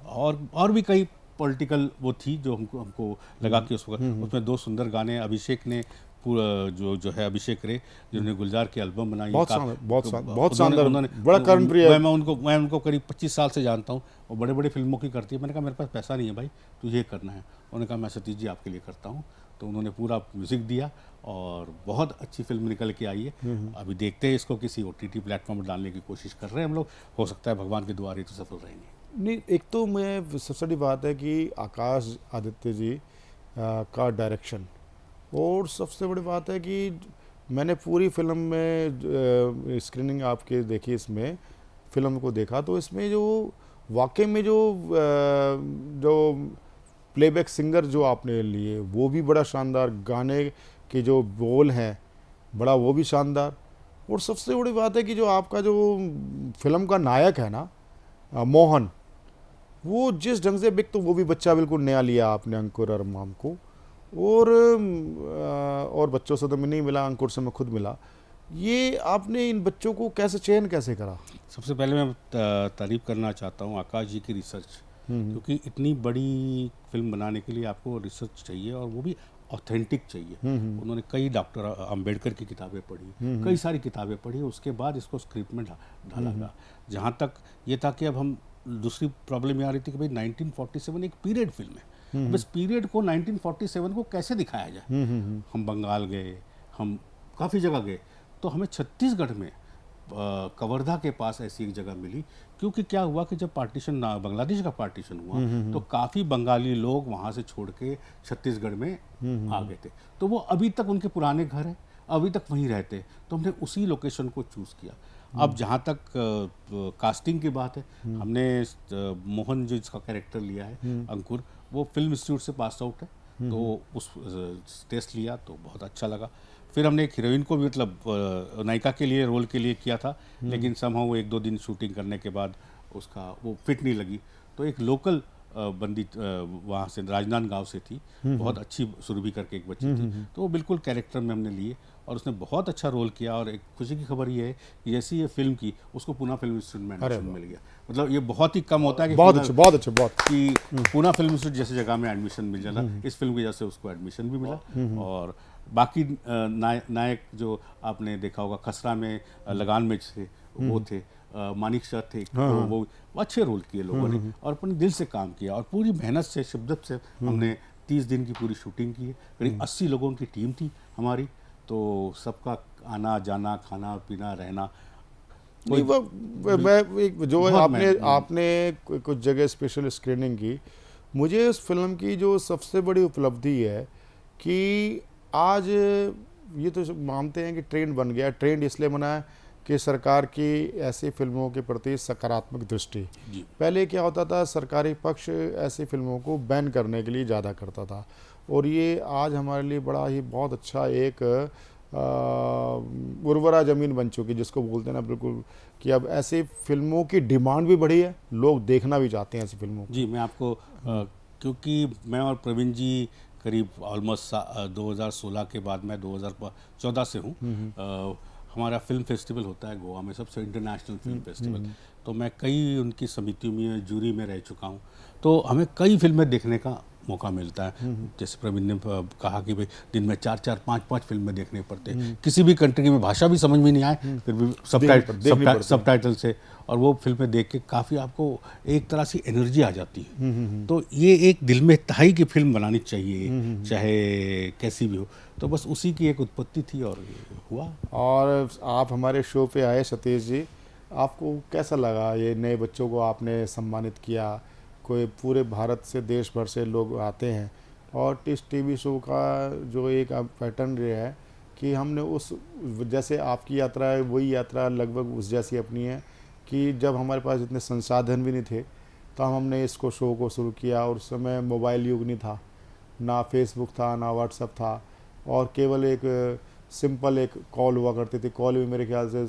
और भी कई पॉलिटिकल वो थी जो हमको लगा कि उस वक्त उसमें 2 सुंदर गाने अभिषेक ने जो है अभिषेक रे, जिन्होंने गुलजार की एल्बम बनाई, बहुत शानदार, बड़ा कर्णप्रिय। मैं उनको करीब 25 साल से जानता हूँ और बड़े बड़े फिल्मों की करती है। मैंने कहा मेरे पास पैसा नहीं है भाई, तो ये करना है। उन्होंने कहा मैं सतीश जी आपके लिए करता हूँ। तो उन्होंने पूरा म्यूज़िक दिया और बहुत अच्छी फिल्म निकल के आई है। अभी देखते हैं इसको किसी OTT प्लेटफॉर्म पर डालने की कोशिश कर रहे हैं हम लोग। हो सकता है भगवान के द्वार ही तो सफल रहेंगे। नहीं, एक तो मैं सबसे बड़ी बात है कि आकाश आदित्य जी का डायरेक्शन, और सबसे बड़ी बात है कि मैंने पूरी फिल्म में स्क्रीनिंग आपके देखी, इसमें फिल्म को देखा तो इसमें जो वाकई में जो प्लेबैक सिंगर जो आपने लिए वो भी बड़ा शानदार, गाने के जो बोल हैं बड़ा वो भी शानदार, और सबसे बड़ी बात है कि जो आपका जो फिल्म का नायक है ना मोहन, वो जिस ढंग से बिक, तो वो भी बच्चा बिल्कुल नया लिया आपने, अंकुर और माम को, और बच्चों से तो मैं नहीं मिला, अंकुर से मैं खुद मिला। ये आपने इन बच्चों को चयन कैसे करा? सबसे पहले मैं तारीफ करना चाहता हूँ आकाश जी की रिसर्च, क्योंकि इतनी बड़ी फिल्म बनाने के लिए आपको रिसर्च चाहिए और वो भी ऑथेंटिक चाहिए। उन्होंने कई डॉक्टर अंबेडकर की किताबें पढ़ी, कई सारी किताबें पढ़ी, उसके बाद इसको स्क्रिप्ट में ढाला गया। जहाँ तक ये था कि अब हम दूसरी प्रॉब्लम ये आ रही थी कि भाई 1947 एक पीरियड फिल्म है, बस पीरियड को 1947 को कैसे दिखाया जाए। हम बंगाल गए, हम काफ़ी जगह गए, तो हमें छत्तीसगढ़ में कवर्धा के पास ऐसी एक जगह मिली, क्योंकि क्या हुआ कि जब पार्टीशन बांग्लादेश का पार्टीशन हुआ तो काफ़ी बंगाली लोग वहाँ से छोड़ के छत्तीसगढ़ में आ गए थे, तो वो अभी तक उनके पुराने घर हैं, अभी तक वहीं रहते, तो हमने उसी लोकेशन को चूज़ किया। अब जहाँ तक कास्टिंग की बात है, हमने मोहन जो इसका कैरेक्टर लिया है अंकुर, वो फिल्म इंस्टीट्यूट से पास आउट है, तो उस टेस्ट लिया तो बहुत अच्छा लगा। फिर हमने एक हीरोइन को भी मतलब नायिका के लिए रोल के लिए किया था, लेकिन समहाउ वो 1-2 दिन शूटिंग करने के बाद उसका वो फिट नहीं लगी, तो एक लोकल बंदी वहाँ से राजनांदगांव से थी, बहुत अच्छी सुरभि करके एक बच्ची थी, तो वो बिल्कुल कैरेक्टर में हमने लिए और उसने बहुत अच्छा रोल किया। और एक खुशी की खबर ये है कि जैसी ये फिल्म की उसको पूना फिल्म इंस्टीट्यूट में एडमिशन मिल गया। मतलब ये बहुत ही कम होता है कि बहुत अच्छा कि पूना फिल्म इंस्टीट्यूट जैसी जगह में एडमिशन मिल जाना। इस फिल्म की वजह से उसको एडमिशन भी मिला। और बाकी नायक जो आपने देखा होगा खसरा में, लगान में थे, वो थे, मानिक शाह थे, तो वो अच्छे रोल किए लोगों ने और अपने दिल से काम किया और पूरी मेहनत से, शिद्दत से हमने 30 दिन की पूरी शूटिंग की है। करीब 80 लोगों की टीम थी हमारी, तो सबका आना जाना, खाना पीना, रहना। मैं जो आपने कुछ जगह स्पेशल स्क्रीनिंग की, मुझे उस फिल्म की जो सबसे बड़ी उपलब्धि है कि आज ये तो मानते हैं कि ट्रेंड बन गया। ट्रेंड इसलिए बना है कि सरकार की ऐसी फिल्मों के प्रति सकारात्मक दृष्टि। पहले क्या होता था, सरकारी पक्ष ऐसी फिल्मों को बैन करने के लिए ज़्यादा करता था, और ये आज हमारे लिए बड़ा ही बहुत अच्छा एक उर्वरा ज़मीन बन चुकी, जिसको बोलते हैं ना बिल्कुल, कि अब ऐसी फिल्मों की डिमांड भी बढ़ी है, लोग देखना भी चाहते हैं ऐसी फिल्मों को। जी, मैं आपको क्योंकि मैं और प्रवीण जी करीब ऑलमोस्ट 2016 के बाद मैं 2014 से हूँ। हमारा फिल्म फेस्टिवल होता है गोवा में, सबसे इंटरनेशनल फिल्म फेस्टिवल, तो मैं कई उनकी समितियों में, जूरी में रह चुका हूँ, तो हमें कई फिल्में देखने का मौका मिलता है। जैसे प्रवीण ने कहा कि भाई दिन में 4-4, 5-5 फिल्में देखने पड़ते हैं, किसी भी कंट्री में भाषा भी समझ में नहीं आए फिर भी सबटाइटल से, और वो फिल्में देख के काफ़ी आपको एक तरह से एनर्जी आ जाती है। तो ये एक दिल में तहाई की फिल्म बनानी चाहिए, चाहे कैसी भी हो, तो बस उसी की एक उत्पत्ति थी और हुआ। और आप हमारे शो पे आए सतीश जी, आपको कैसा लगा? ये नए बच्चों को आपने सम्मानित किया, कोई पूरे भारत से, देश भर से लोग आते हैं, और इस टीवी शो का जो एक पैटर्न रहा है कि हमने उस जैसे आपकी यात्रा है, वही यात्रा लगभग उस जैसी अपनी है कि जब हमारे पास इतने संसाधन भी नहीं थे तो हमने इसको शो को शुरू किया, और उस समय मोबाइल युग नहीं था, ना फेसबुक था, ना व्हाट्सअप था, और केवल एक सिंपल एक कॉल हुआ करती थी। कॉल भी मेरे ख्याल से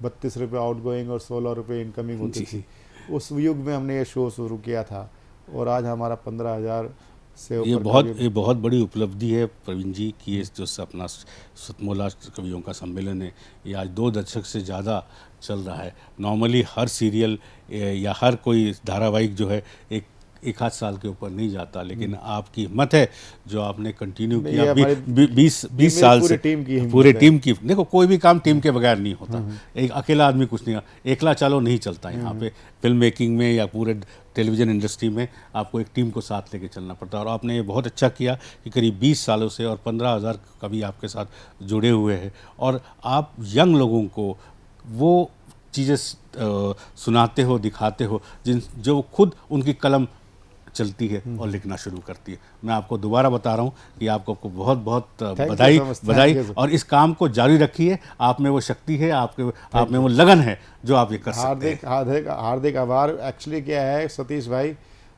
32 रुपये आउटगोइंग और 16 रुपये इनकमिंग होती थी। उस युग में हमने ये शो शुरू किया था, और आज हमारा 15,000 से ये बहुत बड़ी उपलब्धि है प्रवीण जी की। ये जो अपना सतमोला कवियों का सम्मेलन है, ये आज 2 दशक से ज़्यादा चल रहा है। नॉर्मली हर सीरियल या हर कोई धारावाहिक जो है एक आध साल के ऊपर नहीं जाता, लेकिन आपकी हिम्मत है जो आपने कंटिन्यू नहीं, किया ये 20 साल पूरी से। टीम की हिम्मत पूरे है। टीम की, देखो कोई भी काम टीम के बगैर नहीं होता, एक अकेला आदमी कुछ नहीं, एकला चलो नहीं चलता यहाँ पे। फिल्म मेकिंग में या पूरे टेलीविज़न इंडस्ट्री में आपको एक टीम को साथ लेके चलना पड़ता है, और आपने ये बहुत अच्छा किया कि करीब 20 सालों से और 15,000 कवि आपके साथ जुड़े हुए हैं, और आप यंग लोगों को वो चीज़ें सुनाते हो, दिखाते हो जो खुद उनकी कलम चलती है और लिखना शुरू करती है। मैं आपको दोबारा बता रहा हूँ कि आपको बहुत बहुत बधाई, और इस काम को जारी रखिए। आप में वो शक्ति है, आप में वो लगन है जो आप ये कर सकते हैं। हार्दिक आभार। एक्चुअली क्या है सतीश भाई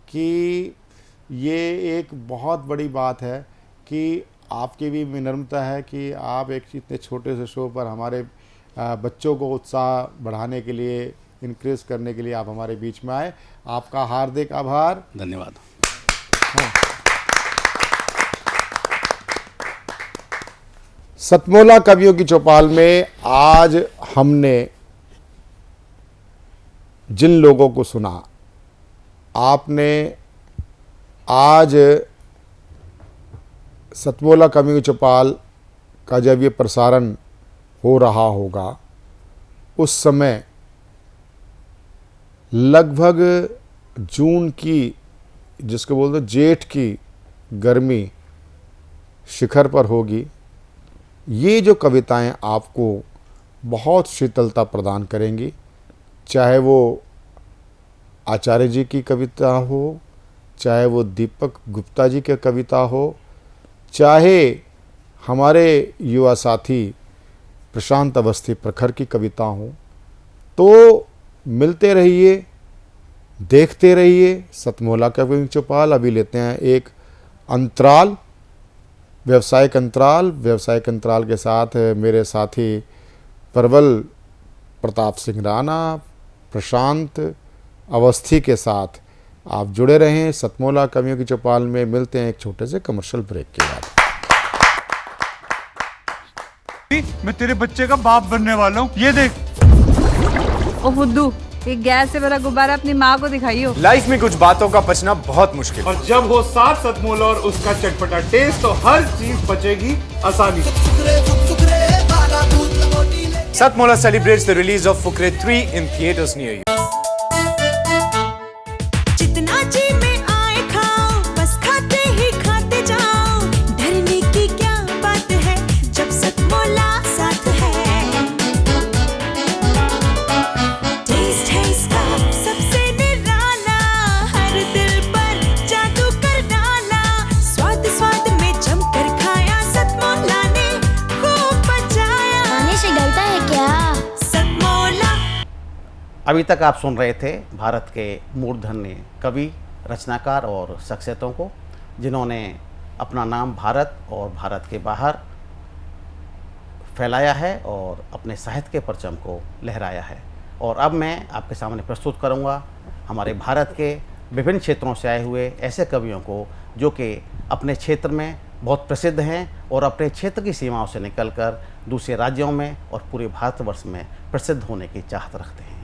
कि ये एक बहुत बड़ी बात है कि आपकी भी विनम्रता है कि आप एक इतने छोटे से शो पर हमारे बच्चों को उत्साह बढ़ाने के लिए, इनक्रीज करने के लिए आप हमारे बीच में आए। आपका हार्दिक आभार, धन्यवाद। हाँ। सतमोला कवियों की चौपाल में आज हमने जिन लोगों को सुना, आपने आज सतमोला कवियों की चौपाल का जब ये प्रसारण हो रहा होगा उस समय लगभग जून की, जिसको बोलते जेठ की गर्मी शिखर पर होगी। ये जो कविताएं आपको बहुत शीतलता प्रदान करेंगी, चाहे वो आचार्य जी की कविता हो, चाहे वो दीपक गुप्ता जी की कविता हो, चाहे हमारे युवा साथी प्रशांत अवस्थी प्रखर की कविता हो। तो मिलते रहिए, देखते रहिए सतमोला कवियों की चौपाल। अभी लेते हैं एक अंतराल, व्यावसायिक अंतराल। व्यावसायिक अंतराल के साथ मेरे साथी प्रबल प्रताप सिंह राणा, प्रशांत अवस्थी के साथ आप जुड़े रहें सतमोला कवियों की चौपाल में। मिलते हैं एक छोटे से कमर्शियल ब्रेक के बाद। मैं तेरे बच्चे का बाप बनने वाला हूँ, ये देख। ओ बुद्धू, एक गैस से भरा गुब्बारा अपनी माँ को दिखाइयो। लाइफ में कुछ बातों का पचना बहुत मुश्किल है, और जब हो साथ सतमोला और उसका चटपटा टेस्ट तो हर चीज बचेगी आसानी से। Satmola celebrates the release of Fukre 3 in theaters near you. जितना जी में आए खाओ, बस खाते ही खाते जाओ। डरने की क्या बात है जब सतमोला साथ है। टेस्ट है इसका सबसे निराला, हर दिल पर जादू कर डाला। स्वाद स्वाद में जमकर खाया, सतमोला ने खूब बचाया। खाने से डलता है क्या? सतमोला। अभी तक आप सुन रहे थे भारत के मूर्धन्य कवि, रचनाकार और शख्सियतों को, जिन्होंने अपना नाम भारत और भारत के बाहर फैलाया है और अपने साहित्य के परचम को लहराया है। और अब मैं आपके सामने प्रस्तुत करूंगा हमारे भारत के विभिन्न क्षेत्रों से आए हुए ऐसे कवियों को जो कि अपने क्षेत्र में बहुत प्रसिद्ध हैं और अपने क्षेत्र की सीमाओं से निकलकर दूसरे राज्यों में और पूरे भारतवर्ष में प्रसिद्ध होने की चाहत रखते हैं।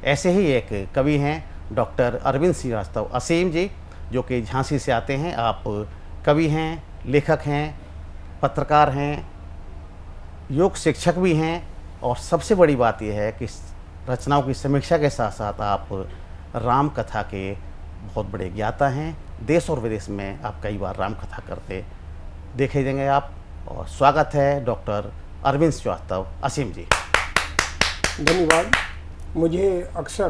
ऐसे ही एक कवि हैं डॉक्टर अरविंद श्रीवास्तव असीम जी, जो कि झांसी से आते हैं। आप कवि हैं, लेखक हैं, पत्रकार हैं, योग शिक्षक भी हैं, और सबसे बड़ी बात यह है कि रचनाओं की समीक्षा के साथ साथ आप राम कथा के बहुत बड़े ज्ञाता हैं। देश और विदेश में आप कई बार राम कथा करते देखे देंगे आप। और स्वागत है डॉक्टर अरविंद श्रीवास्तव असीम जी। धन्यवाद। मुझे अक्सर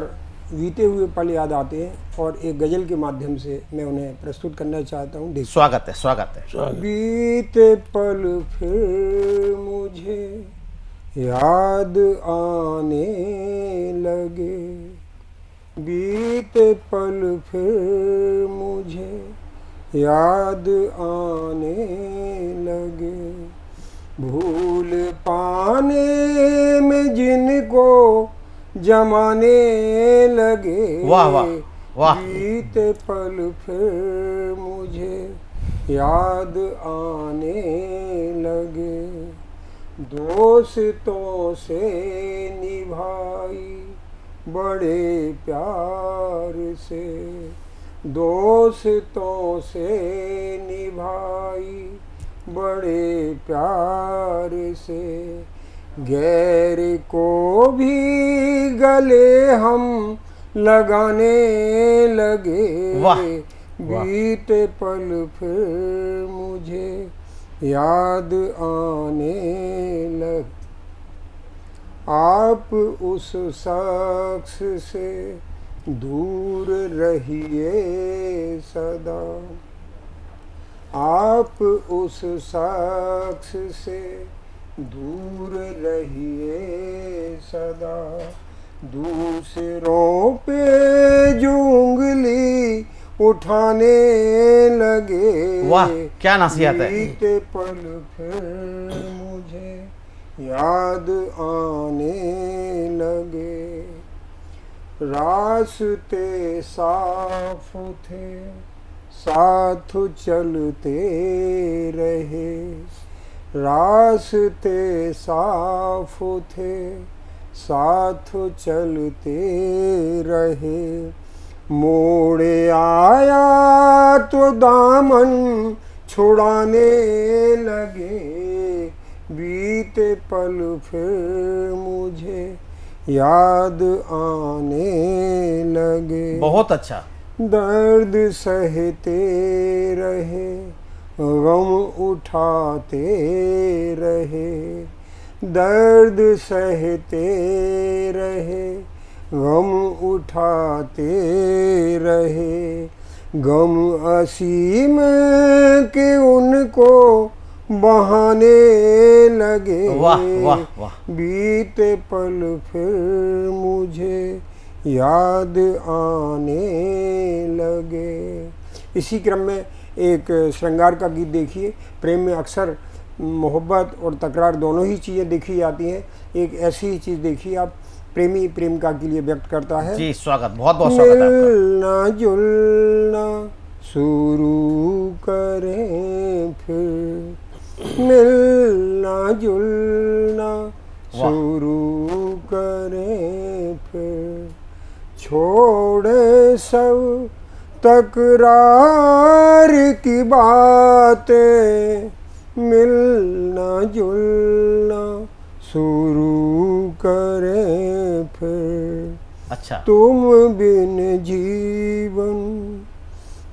बीते हुए पल याद आते हैं और एक गज़ल के माध्यम से मैं उन्हें प्रस्तुत करना चाहता हूँ। स्वागत है, स्वागत है। बीते पल फिर मुझे याद आने लगे, बीते पल फिर मुझे याद आने लगे। भूल पाने में जिनको जमाने लगे। वाह वाह वाह। बीते पल फिर मुझे याद आने लगे। दोस्तों से निभाई बड़े प्यार से, दोस्तों से निभाई बड़े प्यार से, गैर को भी गले हम लगाने लगे। वाह, बीते पल फिर मुझे याद आने लगे। आप उस शख्स से दूर रहिए सदा, आप उस शख्स से दूर रहिए सदा। दूसरों पे जो उंगली उठाने लगे, वाह, क्या नसीहत है। बीते पल फिर मुझे याद आने लगे। रास्ते साफ थे, साथ चलते रहे। रास्ते साफ थे, साथ चलते रहे। मोड़े आया तो दामन छुड़ाने लगे। बीते पल फिर मुझे याद आने लगे। बहुत अच्छा। दर्द सहते रहे, गम उठाते रहे। दर्द सहते रहे, गम उठाते रहे। गम असीम के उनको बहाने लगे। वाह वाह वाह। बीते पल फिर मुझे याद आने लगे। इसी क्रम में एक श्रृंगार का गीत देखिए। प्रेम में अक्सर मोहब्बत और तकरार दोनों ही चीज़ें देखी जाती हैं। एक ऐसी ही चीज़ देखिए आप, प्रेमी प्रेमिका के लिए व्यक्त करता है। जी स्वागत, बहुत बहुत स्वागत है आपका। मिलना जुलना शुरू करें फिर, मिलना जुलना शुरू करें फिर। छोड़े सब तकरार की बातें, मिलना जुलना शुरू करें फिर। अच्छा। तुम बिन जीवन,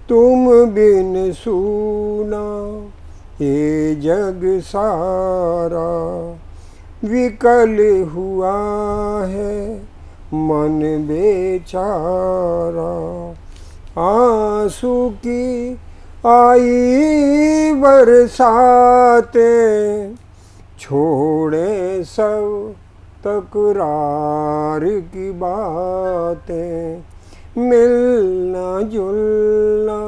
तुम बिन सूना ये जग सारा। विकल हुआ है मन बेचारा। आंसू की आई बरसाते, छोड़े सब तकरार की बातें। मिलना जुलना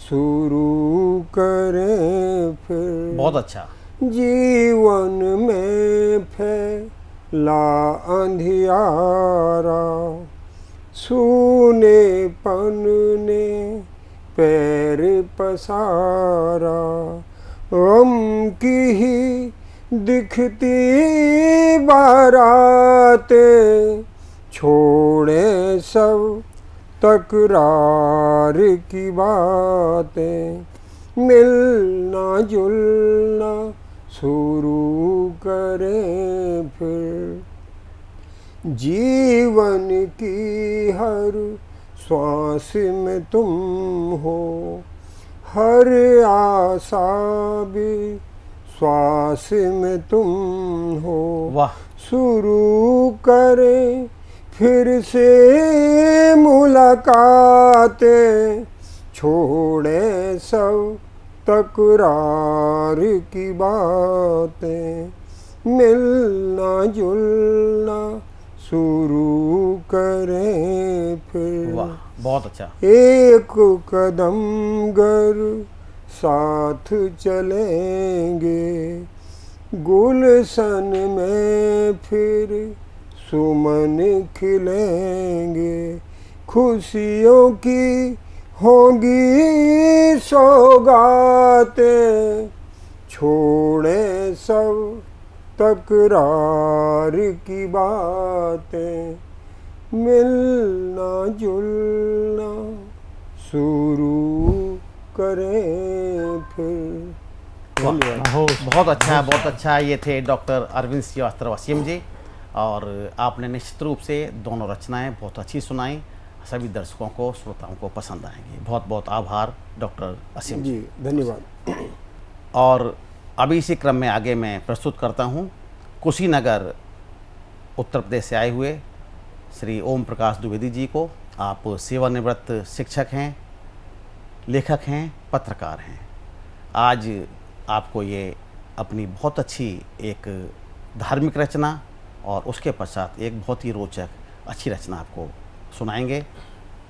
शुरू करें फिर। बहुत अच्छा। जीवन में फैला अंधियारा, सूनेपन ने पैर पसारा। गम की ही दिखती बारातें, छोड़े सब तकरार की बातें। मिलना जुलना शुरू करें फिर। जीवन की हर श्वास में तुम हो, हर आशा भी श्वास में तुम हो। वाह। शुरू करें फिर से मुलाकातें, छोड़े सब तकरार की बातें। मिलना जुलना शुरू करें फिर। वाह, बहुत अच्छा। एक कदम गर साथ चलेंगे, गुलशन में फिर सुमन खिलेंगे। खुशियों की होंगी सौगातें, छोड़े सब तकरार की बातें। मिलना जुलना शुरू करें फिर। बहुत अच्छा, बहुत अच्छा। ये थे डॉक्टर अरविंद श्रीवास्तव असीम जी, और आपने निश्चित रूप से दोनों रचनाएं बहुत अच्छी सुनाई। सभी दर्शकों को, श्रोताओं को पसंद आएंगी। बहुत बहुत आभार डॉक्टर असीम जी, धन्यवाद। और अभी इसी क्रम में आगे मैं प्रस्तुत करता हूँ कुशीनगर उत्तर प्रदेश से आए हुए श्री ओम प्रकाश द्विवेदी जी को। आप सेवानिवृत्त शिक्षक हैं, लेखक हैं, पत्रकार हैं। आज आपको ये अपनी बहुत अच्छी एक धार्मिक रचना और उसके पश्चात एक बहुत ही रोचक अच्छी रचना आपको सुनाएंगे।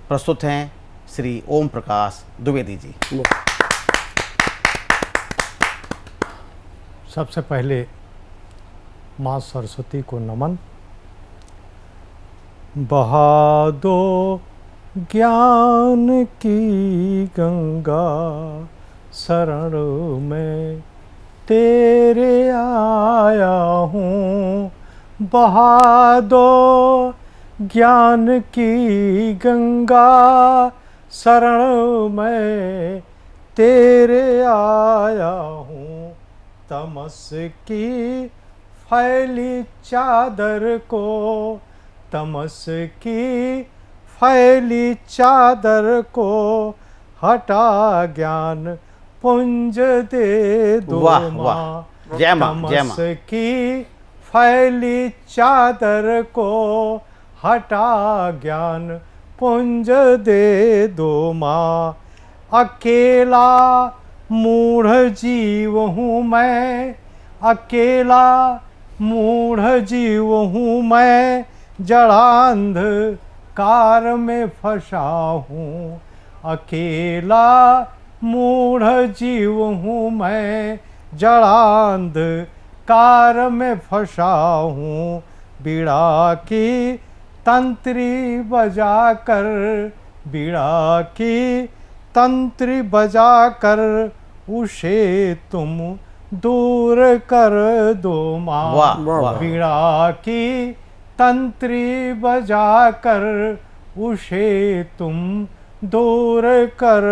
प्रस्तुत हैं श्री ओम प्रकाश द्विवेदी जी। सबसे पहले माँ सरस्वती को नमन। बहा दो ज्ञान की गंगा, शरण में तेरे आया हूँ। बहा दो ज्ञान की गंगा, शरण में तेरे आया हूँ। तमस की फैली चादर को, तमस की फैली चादर को हटा ज्ञान पुंज दे दो। वाह वाह, जय मां, जय मां। तमस की फैली चादर को हटा ज्ञान पुंज दे दो माँ। अकेला मूढ़ जीव हूँ मैं, अकेला मूढ़ जीव हूँ मैं, जड़ांधकार में फंसा हूँ। अकेला मूढ़ जीव हूँ मैं, जड़ांधकार में फंसा हूँ। बीड़ा की तंत्री बजा कर, बीड़ा की तंत्री बजा कर, उसे तुम दूर कर दो माँ। वाह, वाह। बीड़ा की तंत्री बजा कर, उसे तुम दूर कर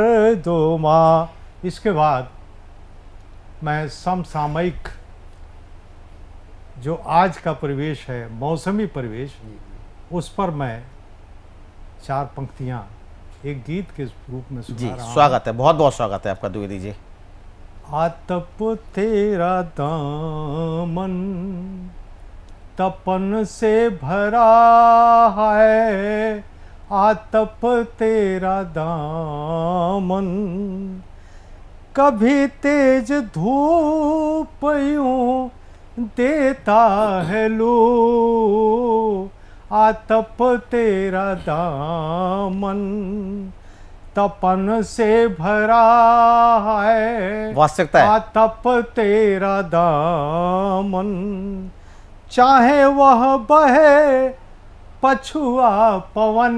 दो माँ। इसके बाद मैं समसामयिक जो आज का परिवेश है, मौसमी परिवेश, उस पर मैं 4 पंक्तियां एक गीत के रूप में सुना जी। रहा हूं। स्वागत है, बहुत बहुत स्वागत है आपका द्विवेदी जी। आतप तेरा दामन तपन से भरा है, आतप तेरा दामन कभी तेज धूप यूं देता है लू। आतप तेरा दामन तपन से भरा है, वास्तविकता है। आतप तेरा दामन चाहे वह बहे पछुआ पवन।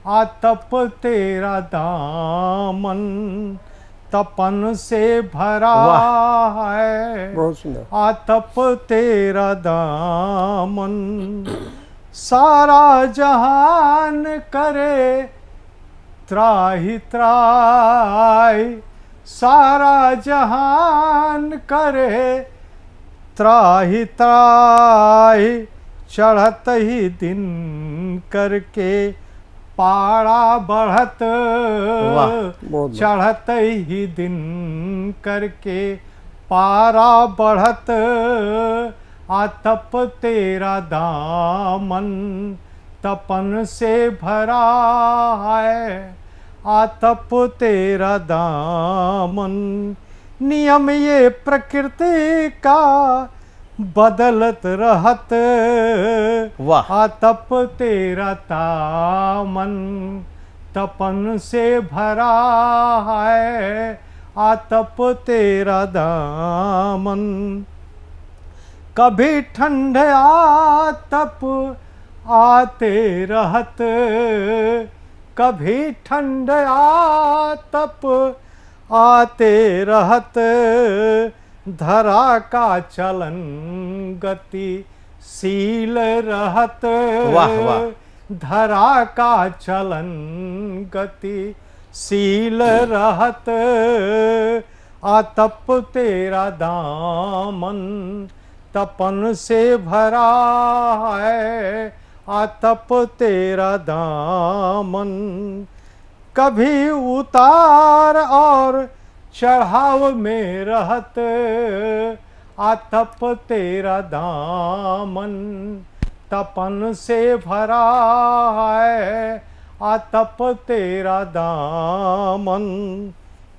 आतप तेरा दामन तपन से भरा है, बहुत सुंदर। आतप तेरा दामन सारा जहान करे त्राहि त्राहि। सारा जहान करे त्राहि त्राहि, चढ़त ही दिन करके पाड़ा बढ़त। चढ़त ही दिन करके पारा बढ़त। आतप तेरा दामन तपन से भरा है, आतप तेरा दामन। नियम ये प्रकृति का बदलत रहत। वाह। आतप तेरा दामन तपन से भरा है, आतप तेरा दामन। कभी ठंड आतप आते रहत, कभी ठंड आतप आते रहत। धरा का चलन गति शील रहत। वाह वाह। धरा का चलन गतिशील रहत, आतप तेरा दामन तपन से भरा है, आतप तेरा दामन। कभी उतार और चढ़ाव में रहत, आतप तेरा दामन तपन से भरा है, आतप तेरा दामन।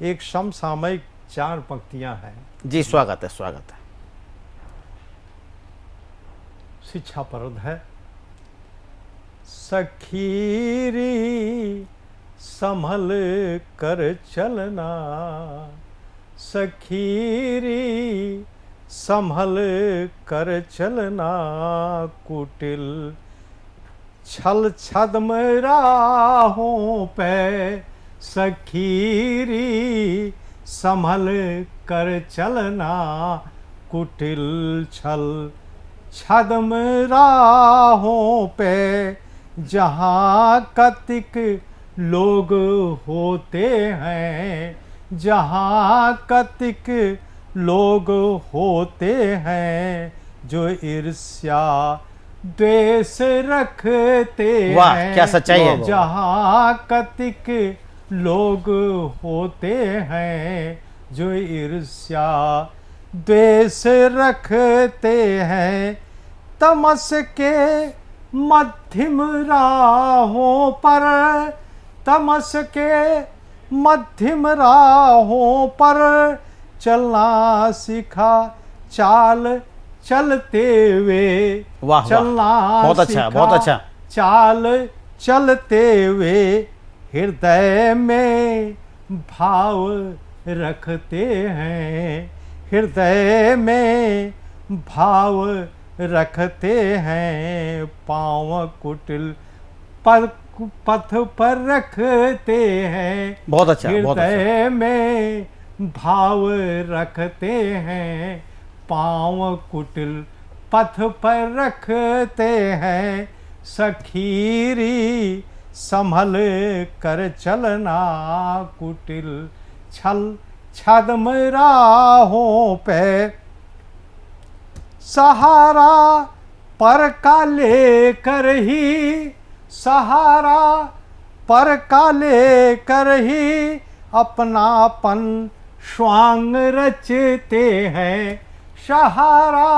एक समसामयिक 4 पंक्तियां हैं। जी स्वागत है, स्वागत है। शिक्षाप्रद है। सखीरी संभल कर चलना, सखीरी संभल कर चलना, कुटिल छल छद्म राहों पे, सखीरी संभल कर चलना, कुटिल छल छद्म राहों पे। जहाँ कतिक लोग होते हैं, जहाँ कतिक लोग होते हैं, जो ईर्ष्या द्वेष रखते हैं। वाह, क्या सच्चाई है। जहाँ कतिक लोग होते हैं, जो ईर्ष्या द्वेष रखते हैं, तमस के मध्यम राहों पर, तमस के मध्यम राहों पर चलना सीखा, चाल चलते हुए। वाह, चलना बहुत अच्छा, बहुत अच्छा। चाल चलते हुए, हृदय में भाव रखते हैं, हृदय में भाव रखते हैं, पाँव कुटिल पथ पर रखते हैं। बहुत अच्छा, बहुत अच्छा। हृदय में भाव रखते हैं, पाँव कुटिल पथ पर रखते हैं, सखीरी संभल कर चलना, कुटिल छल छद्म राहों पे। सहारा पर का लेकर ही, सहारा पर का लेकर ही, अपनापन स्वांग रचते हैं। सहारा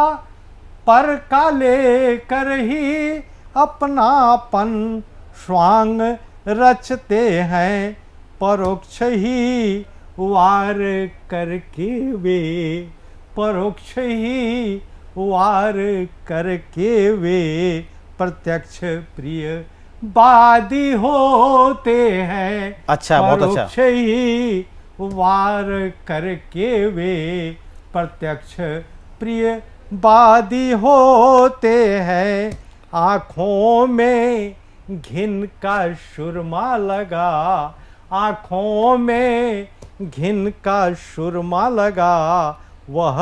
पर का लेकर ही, अपनापन स्वांग रचते हैं, परोक्ष ही वार करके वे, परोक्ष ही वार करके वे, प्रत्यक्ष प्रिय वादी होते हैं। अच्छा, बहुत अच्छा। परोक्ष ही वार करके वे, प्रत्यक्ष प्रिय वादी होते हैं। आँखों में घिन का सुरमा लगा, आँखों में घिन का सुरमा लगा, वह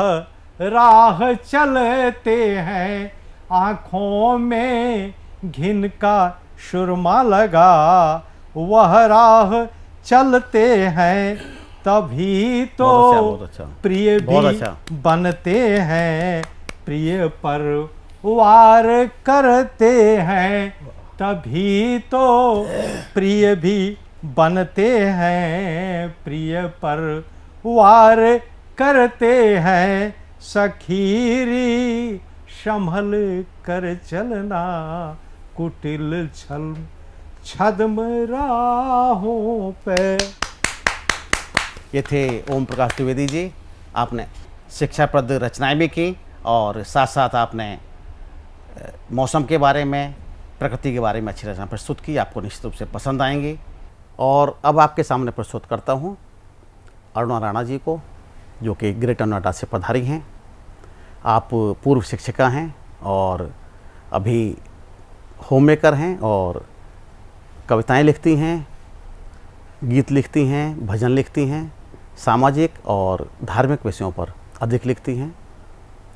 राह चलते हैं। आँखों में घिन का सुरमा लगा, वह राह चलते हैं, तभी तो बहुत अच्छा। प्रिय बहुत भी अच्छा। बनते हैं, प्रिय पर वार करते हैं, तभी तो प्रिय भी बनते हैं, प्रिय पर वार करते हैं, सखीरी संभल कर चलना, कुटिल छल छद्म राहों पे। ये थे ओम प्रकाश द्विवेदी जी। आपने शिक्षाप्रद रचनाएं भी की और साथ साथ आपने मौसम के बारे में, प्रकृति के बारे में अच्छी रचना प्रस्तुत की। आपको निश्चित रूप से पसंद आएंगी। और अब आपके सामने प्रस्तुत करता हूँ अरुणा राणा जी को, जो कि ग्रेटर नोएडा से पधारी हैं। आप पूर्व शिक्षिका हैं और अभी होम मेकर हैं और कविताएं लिखती हैं, गीत लिखती हैं, भजन लिखती हैं, सामाजिक और धार्मिक विषयों पर अधिक लिखती हैं।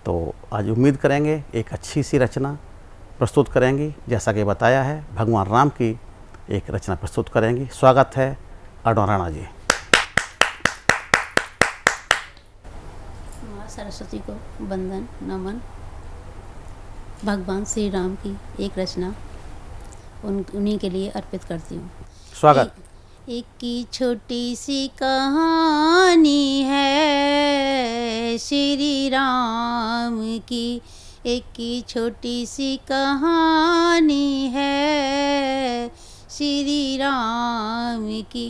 तो आज उम्मीद करेंगे एक अच्छी सी रचना प्रस्तुत करेंगी। जैसा कि बताया है, भगवान राम की एक रचना प्रस्तुत करेंगी। स्वागत है अरुणा राणा जी। माँ सरस्वती को वंदन नमन। भगवान श्री राम की एक रचना उन्हीं के लिए अर्पित करती हूँ। स्वागत। एक की छोटी सी कहानी है श्री राम की, एक की छोटी सी कहानी है श्री राम की,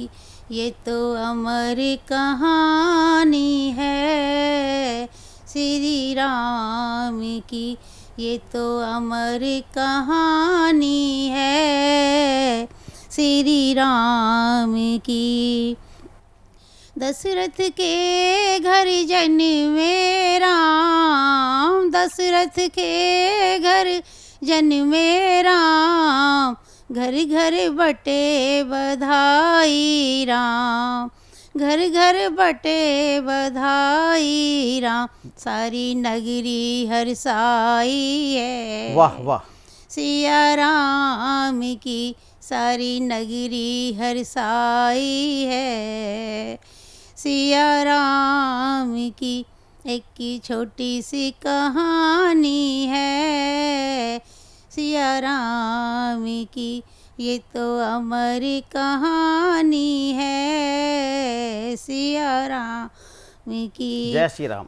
ये तो अमर कहानी है श्री राम की, ये तो अमर कहानी है श्री राम की। दशरथ के घर जन्मे राम, दशरथ के घर जन्मे राम, घर घर बटे बधाई राम, घर घर बटे बधाई राम, सारी नगरी हर्षाई है। वाह वाह। सिया राम की सारी नगरी हर्षाई है। सिया राम की एक की छोटी सी कहानी है सिया राम की, ये तो अमर कहानी है सिया राम की। जय श्री राम।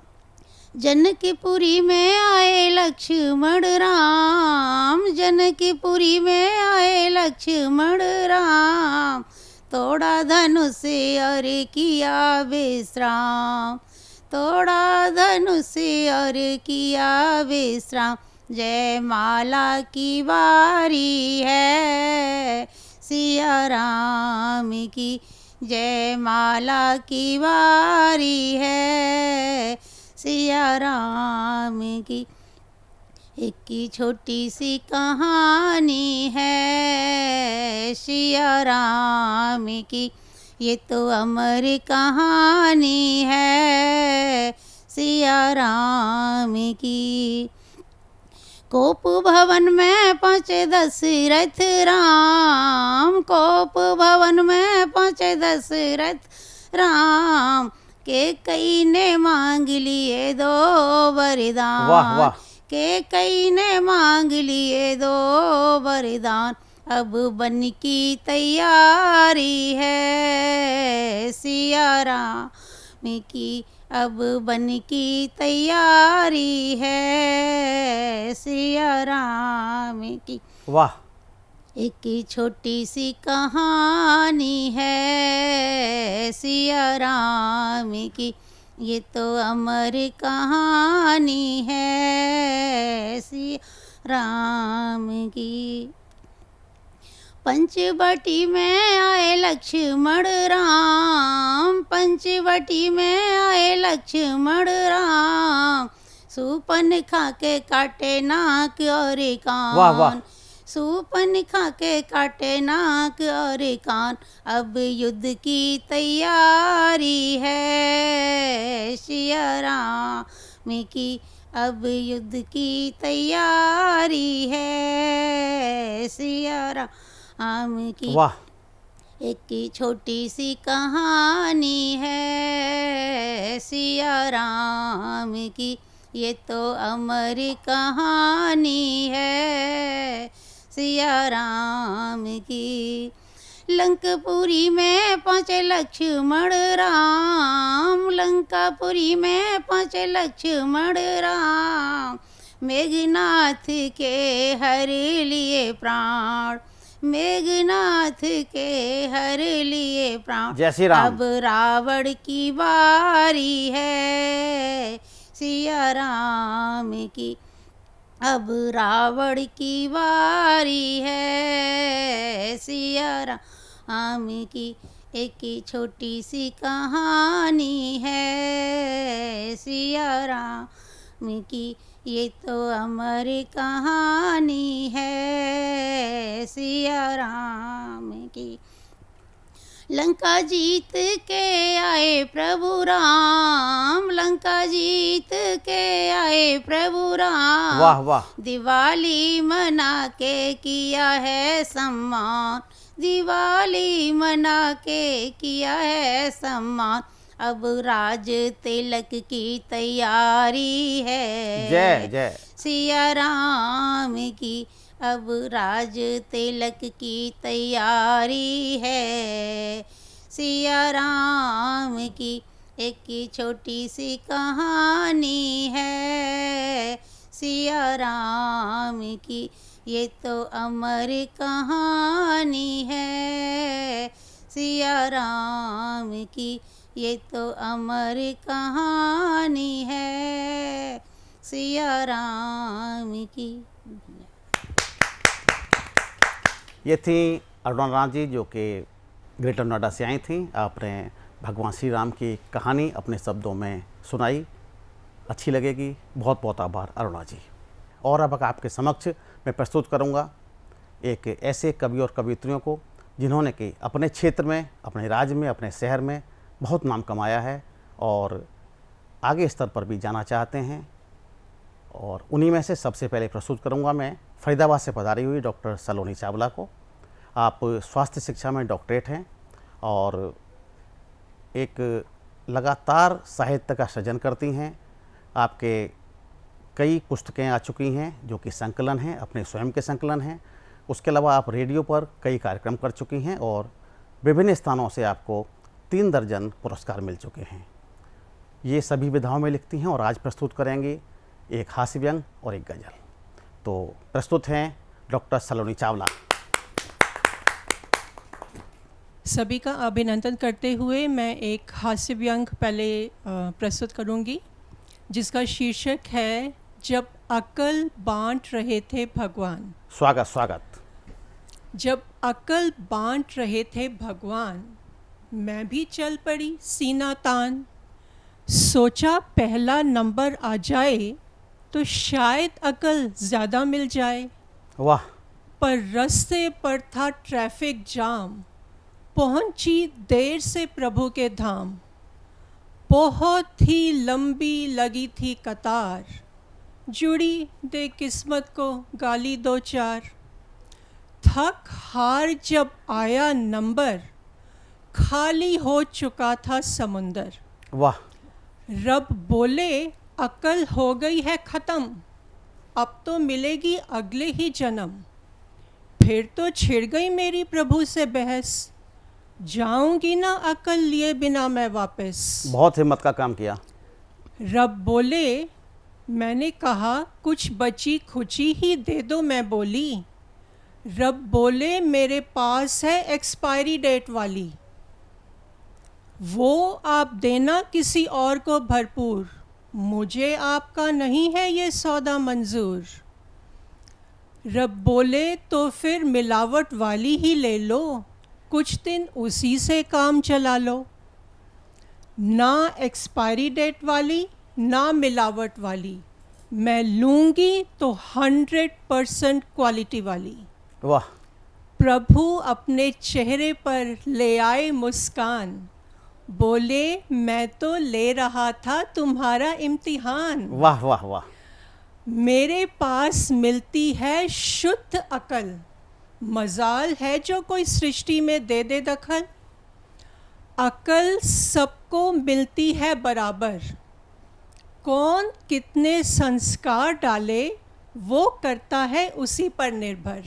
जनकपुरी में आए लक्ष्मण राम, जनकपुरी में आए लक्ष्मण राम, तोड़ा धनुष और किया विश्राम, तोड़ा धनुष और किया विश्राम, जय माला की बारी है सिया राम की, जय माला की बारी है सिया राम की। एक की छोटी सी कहानी है सिया राम की, ये तो अमर कहानी है सिया राम की। कोप भवन में पहुँचे दशरथ राम, कोप भवन में पहुँचे दशरथ राम, के कई ने मांग लिए दो वरदान। वाह वाह। के कई ने मांग लिए दो वरदान, अब बन की तैयारी है सिया राम की, अब बन की तैयारी है सिया राम की। वाह। एक की छोटी सी कहानी है सिया राम की, ये तो अमर कहानी है सिया राम की। पंचवटी में आए लक्ष्मण राम, पंचवटी में आए लक्ष्मण राम, सूपन खा के काटे नाक और कान। वाह वाह। सूपन खा के काटे नाक और कान, अब युद्ध की तैयारी है सिया राम की, अब युद्ध की तैयारी है सिया राम की। वाह। एक की छोटी सी कहानी है सिया राम की, ये तो अमर कहानी है सिया राम की। लंकापुरी में पहुँचे लक्ष्मण राम, लंकापुरी में पहुँचे लक्ष्मण राम, मेघनाथ के हर लिए प्राण, मेघनाथ के हर लिए प्राण। जय श्री राम। अब रावण की बारी है सिया राम की, अब रावण की बारी है सिया राम की। एक की छोटी सी कहानी है सिया राम की, ये तो अमर कहानी है सिया राम की। लंका जीत के आए प्रभु राम, लंका जीत के आए प्रभु राम। वाह वाह। दिवाली मना के किया है सम्मान, दिवाली मना के किया है सम्मान। अब राज तिलक की तैयारी है, जय जय सिया राम की। अब राज तिलक की तैयारी है, सिया राम की। एक छोटी सी कहानी है सिया राम की, ये तो अमर कहानी है सिया राम की, ये तो अमर कहानी है सिया राम की। ये थी अरुणा राम जी जो कि ग्रेटर नोएडा से आई थी। आपने भगवान श्री राम की कहानी अपने शब्दों में सुनाई, अच्छी लगेगी। बहुत बहुत आभार अरुणा जी। और अब आपके समक्ष मैं प्रस्तुत करूंगा एक ऐसे कवि और कवियत्रियों को जिन्होंने कि अपने क्षेत्र में, अपने राज्य में, अपने शहर में बहुत नाम कमाया है और आगे स्तर पर भी जाना चाहते हैं। और उन्हीं में से सबसे पहले प्रस्तुत करूंगा मैं फरीदाबाद से पधारी हुई डॉक्टर सलोनी चावला को। आप स्वास्थ्य शिक्षा में डॉक्टरेट हैं और एक लगातार साहित्य का सृजन करती हैं। आपके कई पुस्तकें आ चुकी हैं जो कि संकलन हैं, अपने स्वयं के संकलन हैं। उसके अलावा आप रेडियो पर कई कार्यक्रम कर चुकी हैं और विभिन्न स्थानों से आपको 3 दर्जन पुरस्कार मिल चुके हैं। ये सभी विधाओं में लिखती हैं और आज प्रस्तुत करेंगी एक हास्य व्यंग और एक गज़ल। तो प्रस्तुत हैं डॉक्टर सलोनी चावला। सभी का अभिनंदन करते हुए मैं एक हास्य व्यंग पहले प्रस्तुत करूंगी जिसका शीर्षक है जब अक्ल बांट रहे थे भगवान। स्वागत स्वागत। जब अक्ल बांट रहे थे भगवान, मैं भी चल पड़ी सीना तान। सोचा पहला नंबर आ जाए तो शायद अक्ल ज़्यादा मिल जाए। वाह। पर रास्ते पर था ट्रैफिक जाम, पहुंची देर से प्रभु के धाम। बहुत ही लंबी लगी थी कतार, जुड़ी दे किस्मत को गाली 2-4। थक हार जब आया नंबर, खाली हो चुका था समुंदर। वाह। रब बोले अक्ल हो गई है ख़त्म, अब तो मिलेगी अगले ही जन्म। फिर तो छिड़ गई मेरी प्रभु से बहस, जाऊंगी ना अक्ल लिए बिना मैं वापस। बहुत हिम्मत का काम किया। रब बोले, मैंने कहा कुछ बची खुची ही दे दो, मैं बोली। रब बोले मेरे पास है एक्सपायरी डेट वाली, वो आप देना किसी और को भरपूर, मुझे आपका नहीं है ये सौदा मंजूर। रब बोले तो फिर मिलावट वाली ही ले लो, कुछ दिन उसी से काम चला लो। ना एक्सपायरी डेट वाली ना मिलावट वाली, मैं लूँगी तो 100% क्वालिटी वाली। वाह। प्रभु अपने चेहरे पर ले आए मुस्कान, बोले मैं तो ले रहा था तुम्हारा इम्तिहान। वाह वाह वाह। मेरे पास मिलती है शुद्ध अकल, मजाल है जो कोई सृष्टि में दे दे दखल। अकल सबको मिलती है बराबर, कौन कितने संस्कार डाले वो करता है उसी पर निर्भर।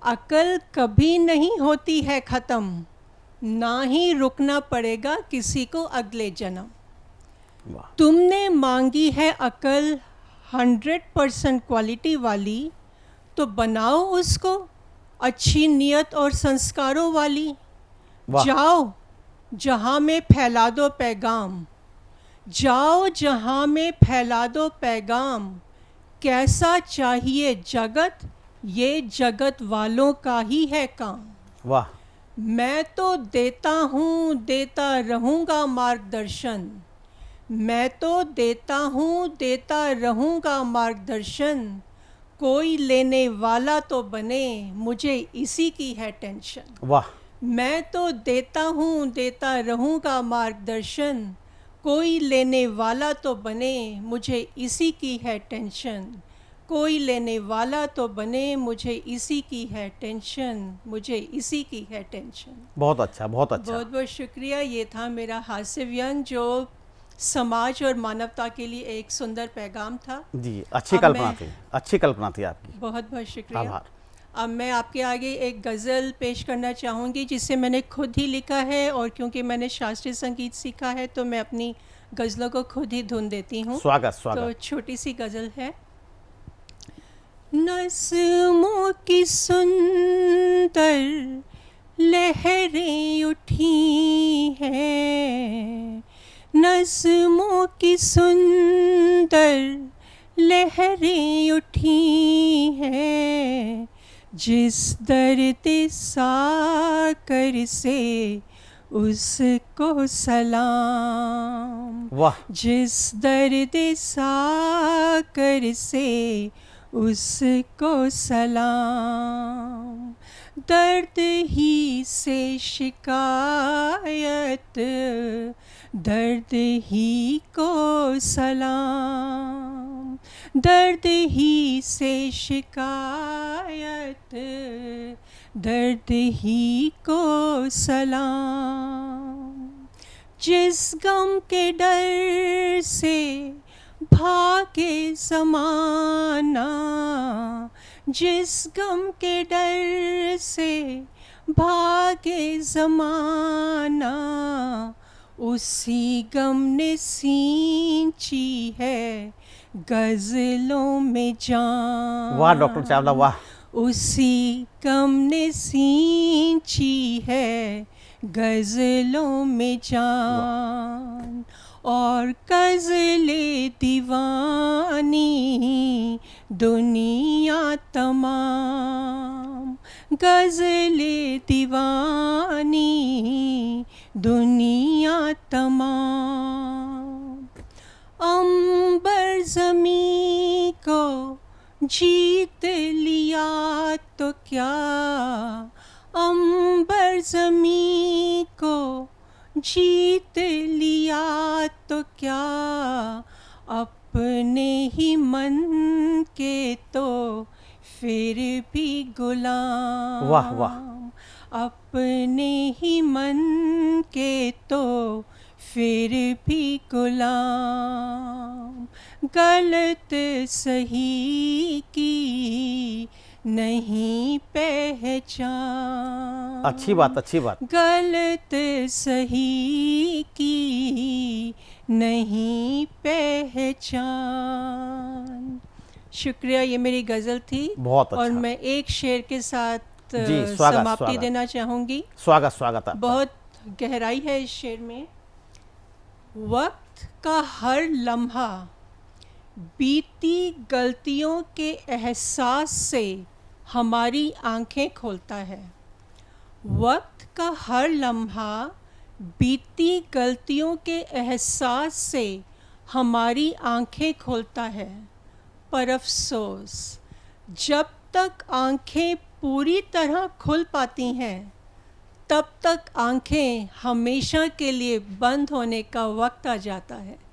अकल कभी नहीं होती है ख़त्म, ना ही रुकना पड़ेगा किसी को अगले जन्म। तुमने मांगी है अकल 100% क्वालिटी वाली, तो बनाओ उसको अच्छी नियत और संस्कारों वाली। जाओ जहाँ में फैला दो पैगाम, जाओ जहाँ में फैला दो पैगाम। कैसा चाहिए जगत, ये जगत वालों का ही है काम। वाह। मैं तो देता हूँ देता रहूँगा मार्गदर्शन, मैं तो देता हूँ देता रहूँगा मार्गदर्शन। कोई लेने वाला तो बने, मुझे इसी की है टेंशन। वाह। मैं तो देता हूँ देता रहूँगा मार्गदर्शन, कोई लेने वाला तो बने मुझे इसी की है टेंशन, कोई लेने वाला तो बने मुझे इसी की है टेंशन, मुझे इसी की है टेंशन। बहुत अच्छा, बहुत अच्छा। बहुत बहुत शुक्रिया। ये था मेरा हास्य व्यंग जो समाज और मानवता के लिए एक सुंदर पैगाम था। जी, अच्छी अब कल्पना मैं- थी, अच्छी कल्पना थी आपकी। बहुत बहुत शुक्रिया। आभार। अब मैं आपके आगे एक गज़ल पेश करना चाहूँगी जिसे मैंने खुद ही लिखा है, और क्योंकि मैंने शास्त्रीय संगीत सीखा है तो मैं अपनी गज़लों को खुद ही धुन देती हूँ। स्वागत, स्वागत। तो छोटी सी गज़ल है। नस्मों की सुंदर लहरें उठी हैं, नस्मों की सुंदर लहरें उठी हैं, जिस दर्द साकर से उसको सलाम। वाह। जिस दर्द साकर से उसको सलाम, दर्द ही से शिकायत, दर्द ही को सलाम, दर्द ही से शिकायत, दर्द ही को सलाम। जिस गम के डर से भागे ज़माना, जिस गम के डर से भागे ज़माना, उसी गम ने सींची है गज़लों में जान। वाह डॉक्टर चावला, वाह। उसी गम ने सींची है गज़लों में जान, और गज़ले दीवानी दुनिया तमाम, गज़ले दीवानी दुनिया तमाम। अंबर ज़मीं को जीत लिया तो क्या, अंबर ज़मीं को जीत लिया तो क्या, अपने ही मन के तो फिर भी गुलाम। वाह, वाह। अपने ही मन के तो फिर भी गुलाम, गलत सही की नहीं पहचान। अच्छी बात, अच्छी बात। गलत सही की नहीं पहचान। शुक्रिया, ये मेरी गज़ल थी। बहुत अच्छा। और मैं एक शेर के साथ जी, स्वागत, समाप्ति स्वागत। देना चाहूँगी। स्वागत, स्वागत आपका। बहुत गहराई है इस शेर में। वक्त का हर लम्हा बीती गलतियों के एहसास से हमारी आंखें खोलता है। वक्त का हर लम्हा बीती गलतियों के एहसास से हमारी आंखें खोलता है, पर अफसोस जब तक आंखें पूरी तरह खुल पाती हैं तब तक आंखें हमेशा के लिए बंद होने का वक्त आ जाता है।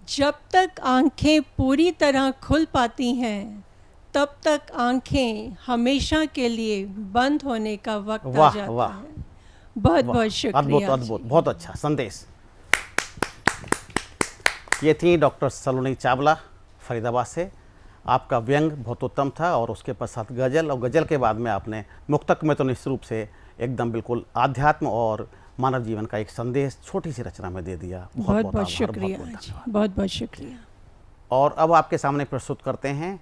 जब तक आंखें पूरी तरह खुल पाती हैं तब तक आंखें हमेशा के लिए बंद होने का वक्त आ वाह, जाता वाह। है। बहुत बहुत शुक्रिया। अद्भुत, अद्भुत, बहुत अच्छा संदेश। ये थी डॉक्टर सलोनी चावला फरीदाबाद से। आपका व्यंग बहुत उत्तम था और उसके पश्चात गज़ल, और गज़ल के बाद में आपने मुक्तक में तो निश्चित रूप से एकदम बिल्कुल आध्यात्म और मानव जीवन का एक संदेश छोटी सी रचना में दे दिया। बहुत बहुत शुक्रिया, बहुत बहुत शुक्रिया। और अब आपके सामने प्रस्तुत करते हैं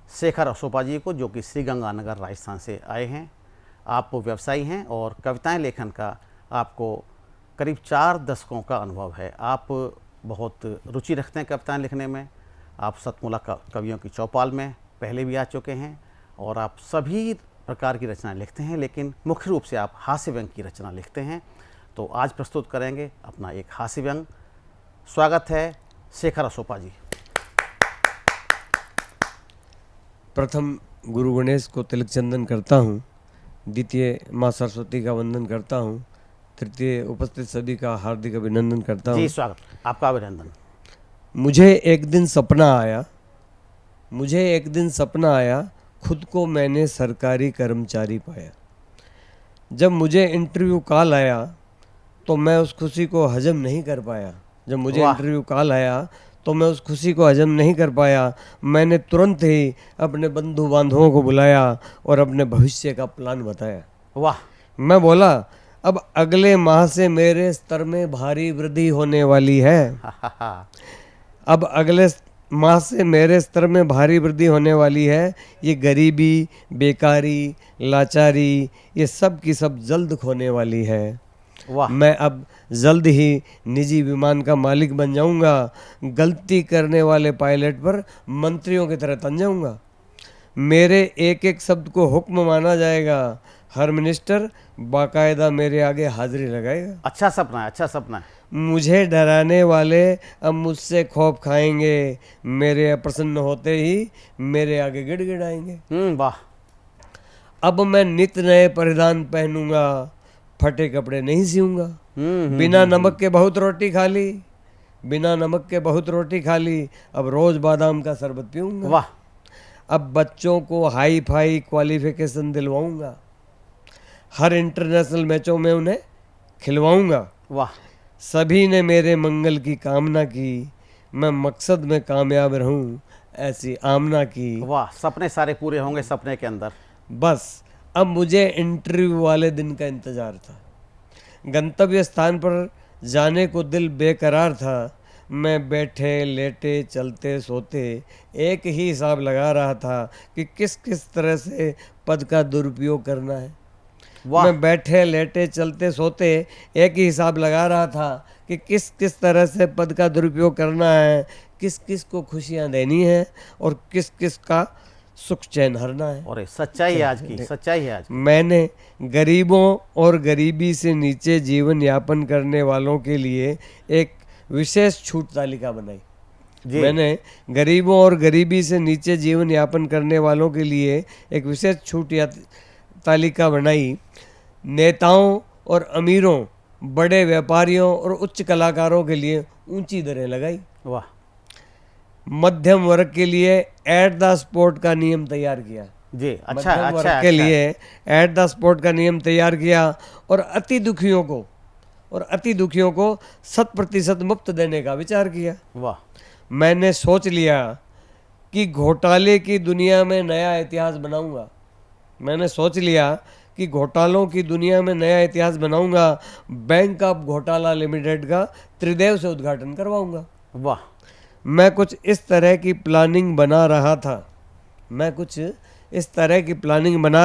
शेखर अशोपा जी को, जो कि श्री गंगानगर राजस्थान से आए हैं। आप व्यवसायी हैं और कविताएं लेखन का आपको करीब 4 दशकों का अनुभव है। आप बहुत रुचि रखते हैं कविताएं लिखने में। आप सतमोला कवियों की चौपाल में पहले भी आ चुके हैं और आप सभी प्रकार की रचनाएं लिखते हैं, लेकिन मुख्य रूप से आप हास्य व्यंग की रचना लिखते हैं। तो आज प्रस्तुत करेंगे अपना एक हास्य व्यंग। स्वागत है शेखर अशोपा जी। प्रथम गुरु गणेश को तिलक चंदन करता हूँ द्वितीय माँ सरस्वती का वंदन करता हूँ। तृतीय उपस्थित सभी का हार्दिक अभिनंदन करता हूँ। जी स्वागत, आपका अभिनंदन। मुझे एक दिन सपना आया, खुद को मैंने सरकारी कर्मचारी पाया। जब मुझे इंटरव्यू कॉल आया तो मैं उस खुशी को हजम नहीं कर पाया। मैंने तुरंत ही अपने बंधु बांधवों को बुलाया और अपने भविष्य का प्लान बताया। वाह। मैं बोला, अब अगले माह से मेरे स्तर में भारी वृद्धि होने वाली है। अब अगले माह से मेरे स्तर में भारी वृद्धि होने वाली है। ये गरीबी, बेकारी, लाचारी, ये सब की सब जल्द खोने वाली है। वाह। मैं अब जल्द ही निजी विमान का मालिक बन जाऊंगा। गलती करने वाले पायलट पर मंत्रियों की तरह तन जाऊंगा। मेरे एक एक शब्द को हुक्म माना जाएगा। हर मिनिस्टर बाकायदा मेरे आगे हाजिरी लगाएगा। अच्छा सपना है, अच्छा सपना है। मुझे डराने वाले अब मुझसे खौफ खाएंगे। मेरे अप्रसन्न होते ही मेरे आगे गिड़गिड़ाएंगे। वाह। अब मैं नित नए परिधान पहनूंगा, फटे कपड़े नहीं सीऊंगा। बिना नमक के बहुत रोटी खा ली, अब रोज बादाम का शरबत पीऊंगा। वाह। अब बच्चों को हाई फाई क्वालिफिकेशन दिलवाऊंगा। हर इंटरनेशनल मैचों में उन्हें खिलवाऊंगा। वाह। सभी ने मेरे मंगल की कामना की, मैं मकसद में कामयाब रहूं, ऐसी आमना की। वाह, सपने सारे पूरे होंगे सपने के अंदर। बस अब मुझे इंटरव्यू वाले दिन का इंतजार था। गंतव्य स्थान पर जाने को दिल बेकरार था। मैं बैठे लेटे चलते सोते एक ही हिसाब लगा रहा था कि किस किस तरह से पद का दुरुपयोग करना है। मैं बैठे लेटे चलते सोते एक ही हिसाब लगा रहा था कि किस किस तरह से पद का दुरुपयोग करना है, किस किस को खुशियां देनी है और किस किस का सुख चैन हरना है। और सच्चाई है आज की, सच्चाई है आज की। मैंने गरीबों और गरीबी से नीचे जीवन यापन करने वालों के लिए एक विशेष छूट तालिका बनाई। मैंने गरीबों और गरीबी से नीचे जीवन यापन करने वालों के लिए एक विशेष छूट तालिका बनाई। नेताओं और अमीरों, बड़े व्यापारियों और उच्च कलाकारों के लिए ऊंची दरें लगाई। वाह। मध्यम वर्ग के लिए एट द स्पॉट का नियम तैयार किया। जी, अच्छा, मध्यम वर्ग अच्छा, के लिए एट द स्पॉट का नियम तैयार किया और अति दुखियों को 100% मुफ्त देने का विचार किया। वाह। मैंने सोच लिया कि घोटाले की दुनिया में नया इतिहास बनाऊंगा। बैंक ऑफ घोटाला लिमिटेड का त्रिदेव से उद्घाटन करवाऊंगा। वाह। मैं कुछ इस तरह की प्लानिंग बना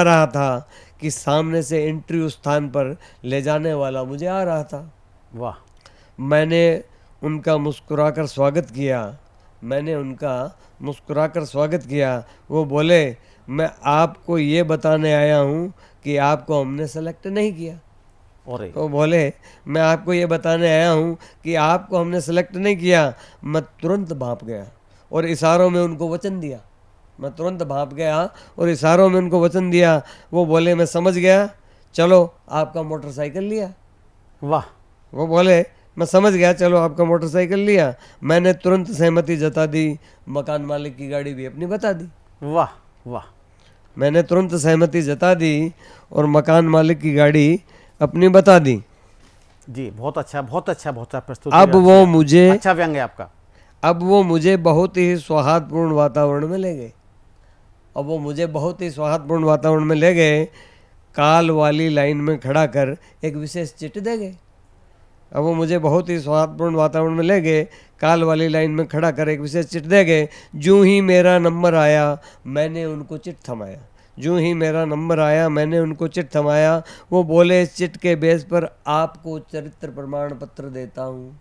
रहा था कि सामने से इंटरव्यू स्थान पर ले जाने वाला मुझे आ रहा था। वाह। मैंने उनका मुस्कुराकर स्वागत किया। वो बोले, मैं आपको ये बताने आया हूँ कि आपको हमने सेलेक्ट नहीं किया। तो बोले, मैं आपको ये बताने आया हूँ कि आपको हमने सेलेक्ट नहीं किया। मैं तुरंत भाप गया और इशारों में उनको वचन दिया। वो बोले, मैं समझ गया, चलो आपका मोटरसाइकिल लिया। वाह। वो बोले, मैं समझ गया, चलो आपका मोटरसाइकिल लिया। मैंने तुरंत सहमति जता दी। मकान मालिक की गाड़ी भी अपनी बता दी। वाह वाह। मैंने तुरंत सहमति जता दी और मकान मालिक की गाड़ी अपनी बता दी। जी, बहुत अच्छा प्रस्तुत। अब वो मुझे अच्छा व्यंग्य आपका। अब वो मुझे बहुत ही सौहार्दपूर्ण वातावरण में ले गए। काल वाली लाइन में खड़ा कर एक विशेष चिट दे गए। जूं ही मेरा नंबर आया मैंने उनको चिट थमाया। वो बोले, इस चिट के बेस पर आपको चरित्र प्रमाण पत्र देता हूँ।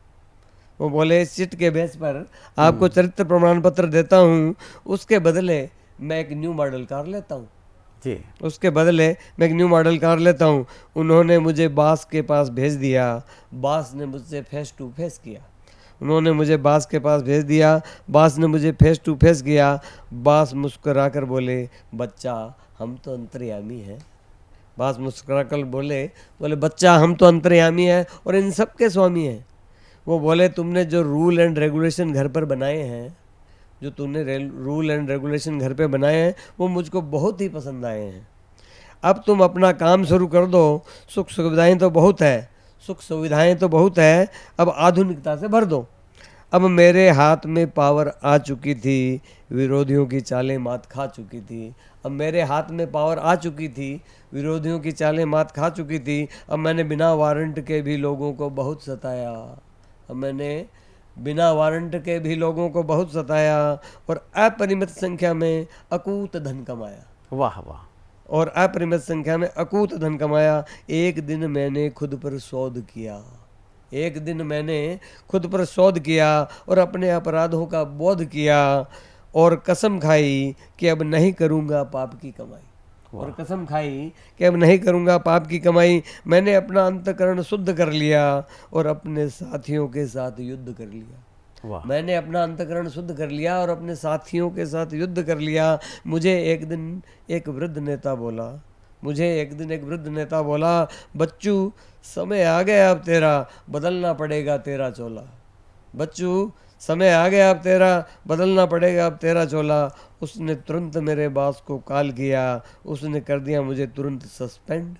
उसके बदले मैं एक न्यू मॉडल कार लेता हूँ। उन्होंने मुझे बास के पास भेज दिया। बास ने मुझे फेस टू फेस किया। बास मुस्कुराकर बोले, बच्चा हम तो अंतर्यामी हैं। बास मुस्कुराकर बोले बच्चा हम तो अंतर्यामी हैं और इन सब के स्वामी हैं। वो बोले तुमने जो रूल एंड रेगुलेशन घर पर बनाए हैं, जो तुमने रूल एंड रेगुलेशन घर पे बनाए हैं वो मुझको बहुत ही पसंद आए हैं। अब तुम अपना काम शुरू कर दो। सुख सुविधाएं तो बहुत है, अब आधुनिकता से भर दो। अब मेरे हाथ में पावर आ चुकी थी, विरोधियों की चालें मात खा चुकी थी। अब मेरे हाथ में पावर आ चुकी थी, विरोधियों की चालें मात खा चुकी थी। अब मैंने बिना वारंट के भी लोगों को बहुत सताया। और अपरिमित संख्या में अकूत धन कमाया। वाह वाह। और अपरिमित संख्या में अकूत धन कमाया। एक दिन मैंने खुद पर शोध किया और अपने अपराधों का बोध किया और कसम खाई कि अब नहीं करूँगा पाप की कमाई। मैंने अपना अंतःकरण शुद्ध कर लिया और अपने साथियों के साथ युद्ध कर लिया। मुझे एक दिन एक वृद्ध नेता बोला, बच्चू समय आ गया अब तेरा, बदलना पड़ेगा तेरा चोला। उसने तुरंत मेरे बास को कॉल किया, उसने कर दिया मुझे तुरंत सस्पेंड।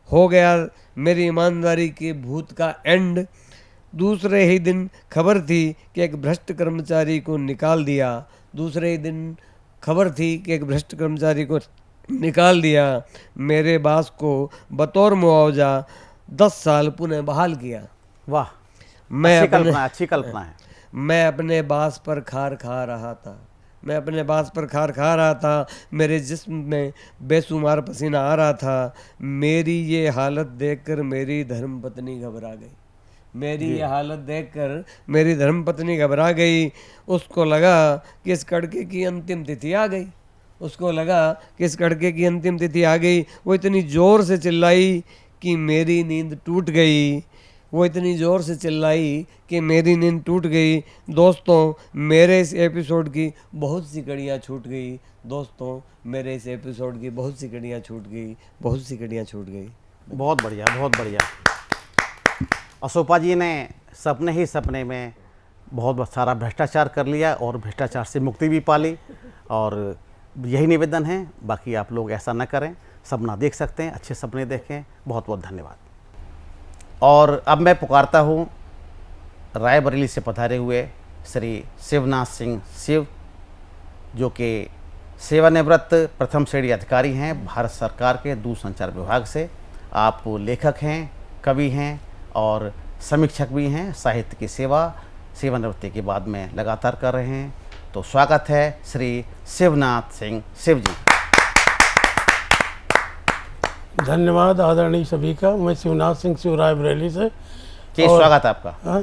हो गया मेरी ईमानदारी के भूत का एंड। दूसरे ही दिन खबर थी कि एक भ्रष्ट कर्मचारी को निकाल दिया। मेरे बास को बतौर मुआवजा 10 साल पुनः बहाल किया। वाह, अच्छी कल्पना है। मैं अपने बास पर खार खा रहा था। मेरे जिस्म में बेशुमार पसीना आ रहा था। मेरी ये हालत देखकर मेरी धर्मपत्नी घबरा गई। उसको लगा कि इस लड़के की अंतिम तिथि आ गई। वो इतनी ज़ोर से चिल्लाई कि मेरी नींद टूट गई। दोस्तों, मेरे इस एपिसोड की बहुत सी कड़ियाँ छूट गई। बहुत बढ़िया। अशोपा जी ने सपने में बहुत सारा भ्रष्टाचार कर लिया और भ्रष्टाचार से मुक्ति भी पाली। और यही निवेदन है, बाकी आप लोग ऐसा न करें, सपना देख सकते हैं, अच्छे सपने देखें। बहुत बहुत धन्यवाद। और अब मैं पुकारता हूँ रायबरेली से पधारे हुए श्री शिवनाथ सिंह शिव, जो कि सेवानिवृत्त प्रथम श्रेणी अधिकारी हैं भारत सरकार के दूरसंचार विभाग से। आप लेखक हैं, कवि हैं और समीक्षक भी हैं। साहित्य की सेवानिवृत्ति के बाद में लगातार कर रहे हैं। तो स्वागत है श्री शिवनाथ सिंह शिव जी। धन्यवाद आदरणीय सभी का। मैं शिवनाथ सिंह शिव रायबरेली से। जी, स्वागत आपका।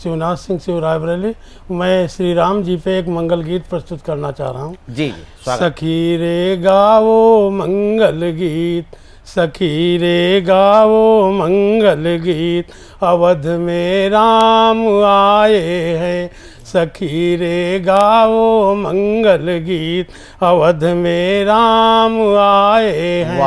शिवनाथ सिंह शिव रायबरेली। मैं श्री राम जी पे एक मंगल गीत प्रस्तुत करना चाह रहा हूँ। जी, स्वागत। सखी रे गावो मंगल गीत, सखी रे गावो मंगल गीत, अवध में राम आए हैं। सखी रे गाओ मंगल गीत, अवध में राम आए हैं।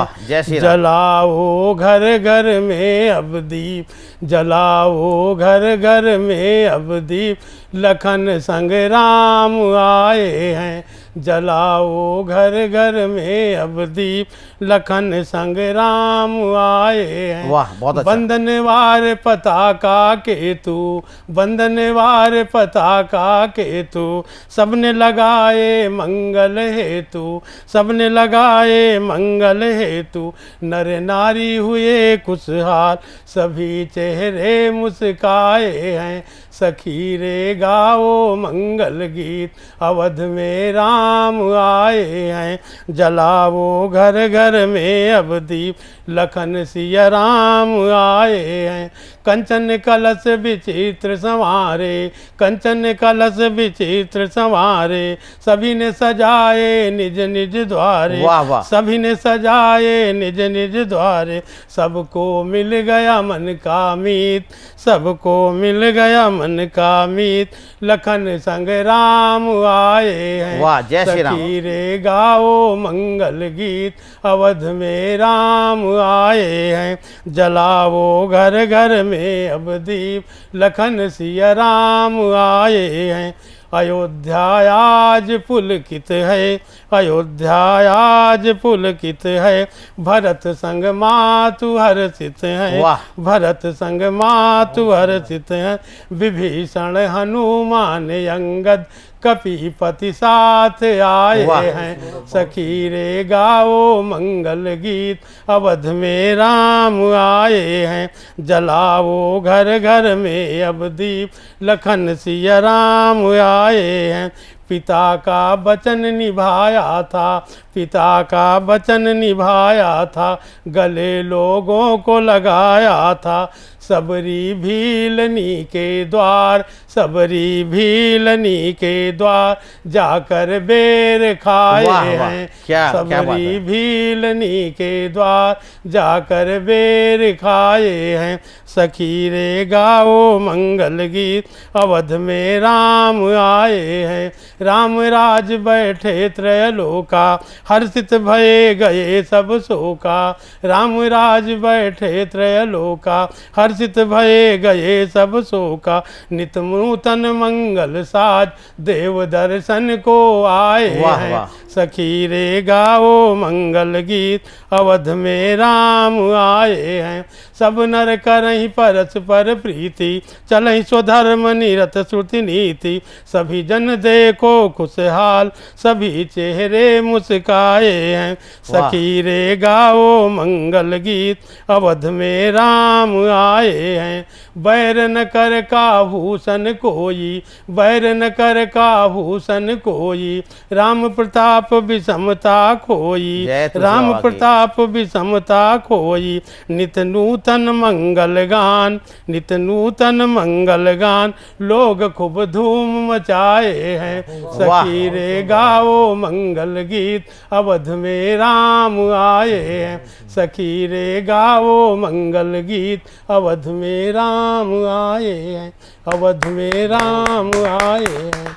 जलाओ घर घर में अब दीप, जलाओ घर घर में अब दीप, लखन संग राम आए हैं। जलाओ घर घर में अब दीप, लखन संग राम आए हैं। वाह, बहुत अच्छा। बंधनवार पताका के तू, बंधनवार पताका के तू, सबने लगाए मंगल हेतु, सबने लगाए मंगल हेतु। नर नारी हुए खुशहाल, सभी चेहरे मुस्काए हैं। सखी रे गाओ मंगल गीत, अवध में राम आए हैं। जलाओ घर घर में अब दीप, लखन सिया राम आए हैं। कंचन कलश विचित्र संवारे, कंचन कलश विचित्र संवारे, सभी ने सजाए निज निज द्वारे। वाह वाह। सभी ने सजाए निज निज द्वारे, सबको मिल गया मन का मीत, सबको मिल गया मन का मीत, लखन संग राम आए हैं। वाह, जय श्री राम। सखी रे गाओ मंगल गीत, अवध में राम आए हैं। जलाओ घर घर में अब दीप, लखन सिया राम आए हैं। अयोध्या आज पुलकित है, अयोध्या आज पुलकित है। भरत संग मातु हर्षित है, भरत संग मातु हर्षित है। विभीषण हनुमान अंगद कपीपति साथ आए हैं। सखी रे गाओ मंगल गीत, अवध में राम आए हैं। जलाओ घर घर में अब दीप, लखन सिया राम आए हैं। पिता का वचन निभाया था, पिता का वचन निभाया था। गले लोगों को लगाया था, सबरी भीलनी के द्वार, सबरी भीलनी के द्वार। जाकर बेर खाए हैं, सबरी भीलनी के द्वार। जाकर बेर खाए हैं। सखी रे गाओ मंगल गीत, अवध में राम आए हैं। राम राज बैठे त्रयलोका, हर्षित भये गए सब शोका। राम राज बैठे त्रयलोका, हर्षित भये गए सब शोका। नित नूतन मंगल साज, देव दर्शन को आए हैं। सखी रे गाओ मंगल गीत, अवध में राम आए हैं। सब नर करहीं परस्पर प्रीति, चलहीं स्वधर्म निरत श्रुति नीति। सभी जन देखो खुशहाल, सभी चेहरे मुस्काए हैं। सखी रे गाओ मंगल गीत, अवध में राम आए हैं। बैर न कर काभूषण कोई, बैर न कर काभूषण कोई। राम प्रताप विषमता खोई, राम प्रताप विषमता खोई। नित नूतन मंगल गान, नित नूतन मंगल गान। लोग खूब धूम मचाए हैं। सखी रे गाओ मंगल गीत, अवध में राम आए हैं। सखी रे गाओ मंगल गीत, अवध में राम आए हैं। अवध में राम आए हैं।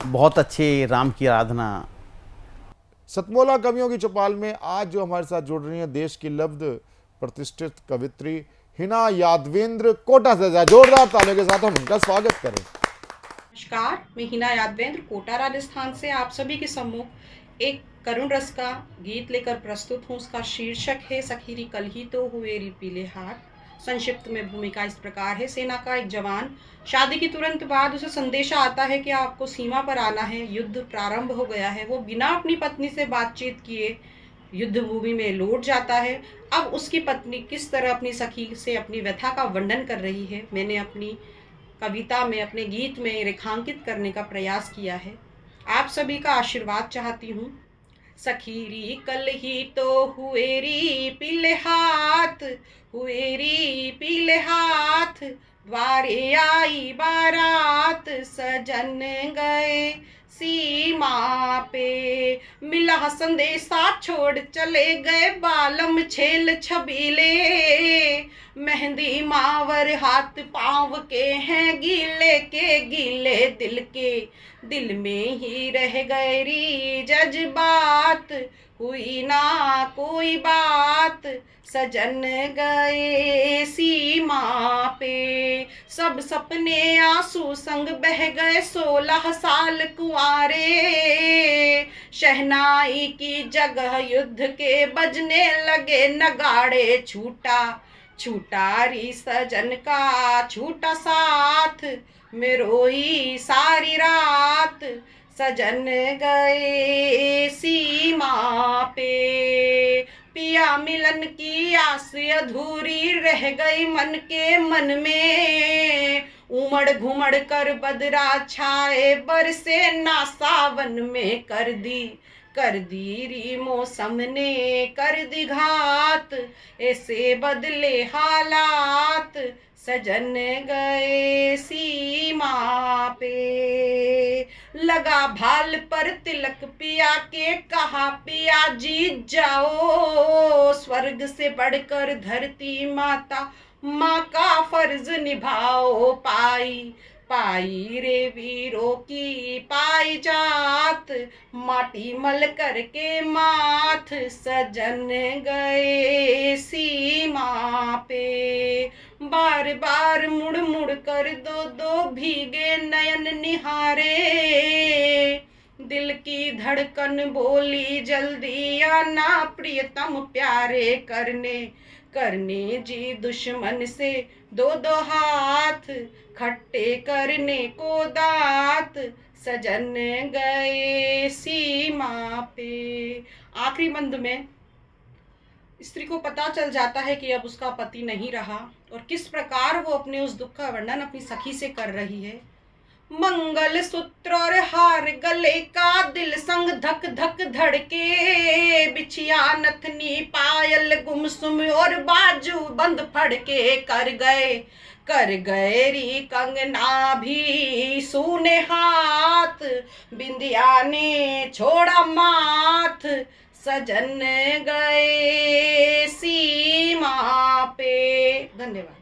बहुत अच्छी राम की आराधना। सतमोला कवियों की चौपाल में आज जो हमारे साथ जुड़ रही हैं देश की लब्ध प्रतिष्ठित कवित्री हिना यादवेंद्र कोटा से, जोरदार तालियों के साथ हम उनका स्वागत करें। नमस्कार, मैं हिना यादवेंद्र कोटा राजस्थान से आप सभी के सम्मुख एक करुण रस का गीत लेकर प्रस्तुत हूँ। उसका शीर्षक है सखीरी कल ही तो हुए री पीले हाथ। संक्षिप्त में भूमिका इस प्रकार है। सेना का एक जवान, शादी के तुरंत बाद उसे संदेशा आता है कि आपको सीमा पर आना है, युद्ध प्रारंभ हो गया है। वो बिना अपनी पत्नी से बातचीत किए युद्ध भूमि में लौट जाता है। अब उसकी पत्नी किस तरह अपनी सखी से अपनी व्यथा का वर्णन कर रही है, मैंने अपनी कविता में, अपने गीत में रेखांकित करने का प्रयास किया है। आप सभी का आशीर्वाद चाहती हूँ। सखीरी कल ही तो हुए री पीले हाथ, हुए री पीले हाथ। द्वारे आई बारात, सजन गए सीमा पे। मिला संदेशा छोड़ चले गए बालम छेल छबीले। मेहंदी मावर हाथ पाँव के हैं गीले के गीले दिल के। दिल में ही रह गए री जज्बात, हुई ना कोई बात। सजन गए सीमा पे। सब सपने आंसू संग बह गए 16 साल कुंवारे। शहनाई की जगह युद्ध के बजने लगे नगाड़े। छूटा छूटा री सजन का छूटा साथ, मैं रोई सारी रात। सजन गए सीमा पे। पिया मिलन की आस अधूरी रह गई मन के मन में। उमड़ घुमड़ कर बदरा छाए बरसे ना सावन में। कर दी री मौसम ने कर दी घात। ऐसे बदले हालात, सजन गए सीमा पे। लगा भाल पर तिलक पिया के कहा पिया जीत जाओ। स्वर्ग से बढ़कर धरती माता, माँ का फर्ज निभाओ। पाई रे वीरों की पाई जात, माटी मल करके माथ सजन गए सीमा पे। बार बार मुड़ मुड़ कर दो दो भीगे नयन निहारे, दिल की धड़कन बोली जल्दी आना प्रियतम प्यारे, करने जी दुश्मन से दो दो हाथ, खट्टे करने को दांत सजन गए सीमा पे। आखिरी बंद में स्त्री को पता चल जाता है कि अब उसका पति नहीं रहा और किस प्रकार वो अपने उस दुख का वर्णन अपनी सखी से कर रही है। मंगल सूत्र और हार गले का दिल संग धक धक धड़के, बिछिया नथनी पायल गुमसुम और बाजू बंद फड़के, कर गए री कंगना भी सूने हाथ, बिंदिया ने छोड़ा माथ सजन गए सीमा पे। धन्यवाद।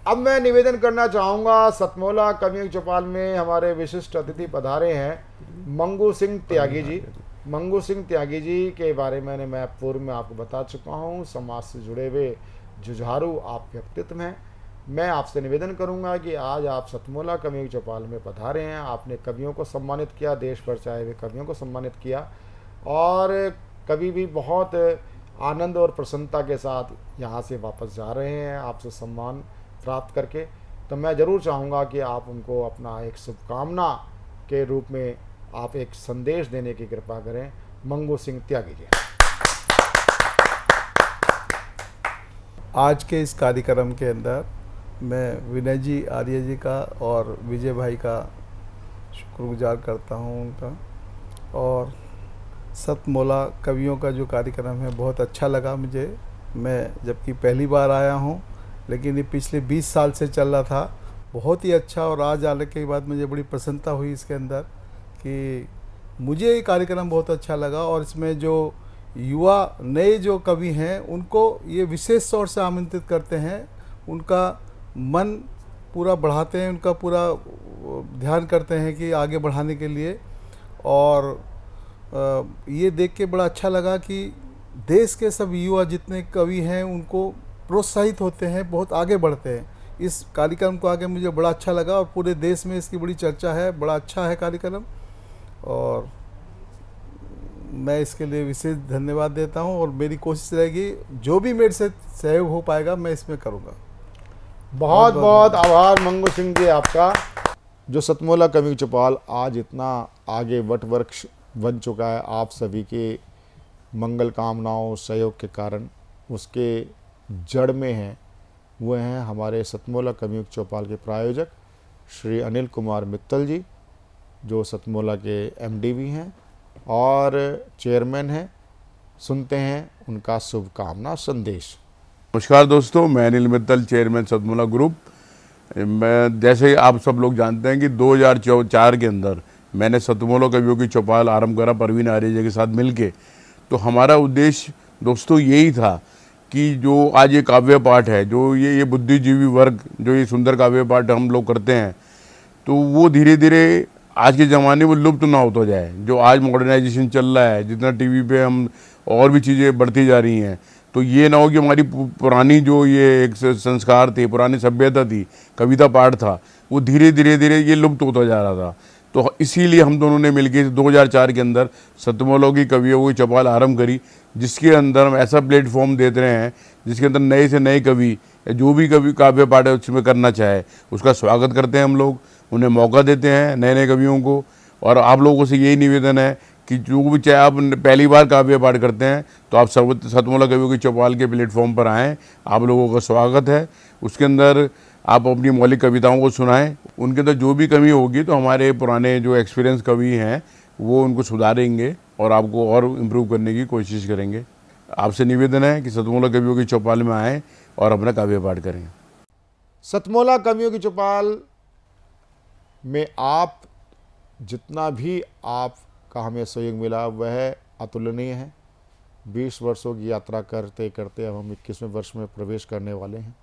अब मैं निवेदन करना चाहूँगा, सतमोला कवियों की चौपाल में हमारे विशिष्ट अतिथि पधारे हैं मंगू सिंह त्यागी जी। मंगू सिंह त्यागी जी के बारे में मैं पूर्व में आपको बता चुका हूँ, समाज से जुड़े हुए जुझारू आप व्यक्तित्व हैं। मैं आपसे निवेदन करूंगा कि आज आप सतमोला कवियों की चौपाल में पधारे हैं, आपने कवियों को सम्मानित किया, देश भर से आए हुए कवियों को सम्मानित किया और कवि भी बहुत आनंद और प्रसन्नता के साथ यहाँ से वापस जा रहे हैं आपसे सम्मान प्राप्त करके। तो मैं ज़रूर चाहूँगा कि आप उनको अपना एक शुभकामना के रूप में आप एक संदेश देने की कृपा करें। मंगू सिंह त्यागी जी। आज के इस कार्यक्रम के अंदर मैं विनय जी आर्य जी का और विजय भाई का शुक्रगुजार करता हूँ उनका, और सतमोला कवियों का जो कार्यक्रम है बहुत अच्छा लगा मुझे। मैं जबकि पहली बार आया हूँ लेकिन ये पिछले 20 साल से चल रहा था, बहुत ही अच्छा, और आज आने के बाद मुझे बड़ी प्रसन्नता हुई इसके अंदर कि मुझे ये कार्यक्रम बहुत अच्छा लगा। और इसमें जो युवा नए जो कवि हैं उनको ये विशेष तौर से आमंत्रित करते हैं, उनका मन पूरा बढ़ाते हैं, उनका पूरा ध्यान करते हैं कि आगे बढ़ाने के लिए। और ये देख के बड़ा अच्छा लगा कि देश के सब युवा जितने कवि हैं उनको प्रोत्साहित होते हैं, बहुत आगे बढ़ते हैं। इस कार्यक्रम को आगे मुझे बड़ा अच्छा लगा और पूरे देश में इसकी बड़ी चर्चा है, बड़ा अच्छा है कार्यक्रम, और मैं इसके लिए विशेष धन्यवाद देता हूं। और मेरी कोशिश रहेगी जो भी मेरे से सहयोग हो पाएगा मैं इसमें करूंगा। बहुत बहुत आभार मंगू सिंह जी आपका। जो सतमोला कवि चौपाल आज इतना आगे वटवृक्ष बन चुका है आप सभी के मंगल कामनाओं सहयोग के कारण, उसके जड़ में हैं वो हैं हमारे सतमोला कवियों चौपाल के प्रायोजक श्री अनिल कुमार मित्तल जी, जो सतमोला के एमडी भी हैं और चेयरमैन हैं। सुनते हैं उनका शुभकामना संदेश। नमस्कार दोस्तों, मैं अनिल मित्तल, चेयरमैन सतमोला ग्रुप। मैं जैसे आप सब लोग जानते हैं कि 2004 के अंदर मैंने सतमोला कवियों की चौपाल आरंभ करा परवीन आर्य जी के साथ मिलके। तो हमारा उद्देश्य दोस्तों यही था कि जो आज ये काव्य पाठ है, जो ये बुद्धिजीवी वर्ग जो ये सुंदर काव्य पाठ हम लोग करते हैं, तो वो धीरे धीरे आज के ज़माने में लुप्त ना होता जाए। जो आज मॉडर्नाइजेशन चल रहा है, जितना टीवी पे हम और भी चीज़ें बढ़ती जा रही हैं, तो ये ना हो कि हमारी पुरानी जो ये एक संस्कार थे, पुरानी सभ्यता थी, कविता पाठ था, वो धीरे धीरे ये लुप्त होता जा रहा था। तो इसीलिए हम दोनों ने मिलकर 2004 के अंदर सतमोला की कवियों की चौपाल आरंभ करी, जिसके अंदर हम ऐसा प्लेटफॉर्म देते रहे हैं जिसके अंदर नए से नए कवि या जो भी कवि काव्य पाठ है उसमें करना चाहे उसका स्वागत करते हैं हम लोग, उन्हें मौका देते हैं नए नए कवियों को। और आप लोगों से यही निवेदन है कि जो भी चाहे आप पहली बार काव्य पाठ करते हैं तो आप सतमोला कवियों की चौपाल के प्लेटफॉर्म पर आएँ, आप लोगों का स्वागत है। उसके अंदर आप अपनी मौलिक कविताओं को सुनाएं, उनके अंदर जो भी कमी होगी तो हमारे पुराने जो एक्सपीरियंस कवि हैं वो उनको सुधारेंगे और आपको और इम्प्रूव करने की कोशिश करेंगे। आपसे निवेदन है कि सतमोला कवियों की चौपाल में आएँ और अपना काव्य पाठ करें। सतमोला कवियों की चौपाल में आप जितना भी आपका हमें सहयोग मिला वह अतुलनीय है। 20 वर्षों की यात्रा करते करते अब हम 21वें वर्ष में प्रवेश करने वाले हैं।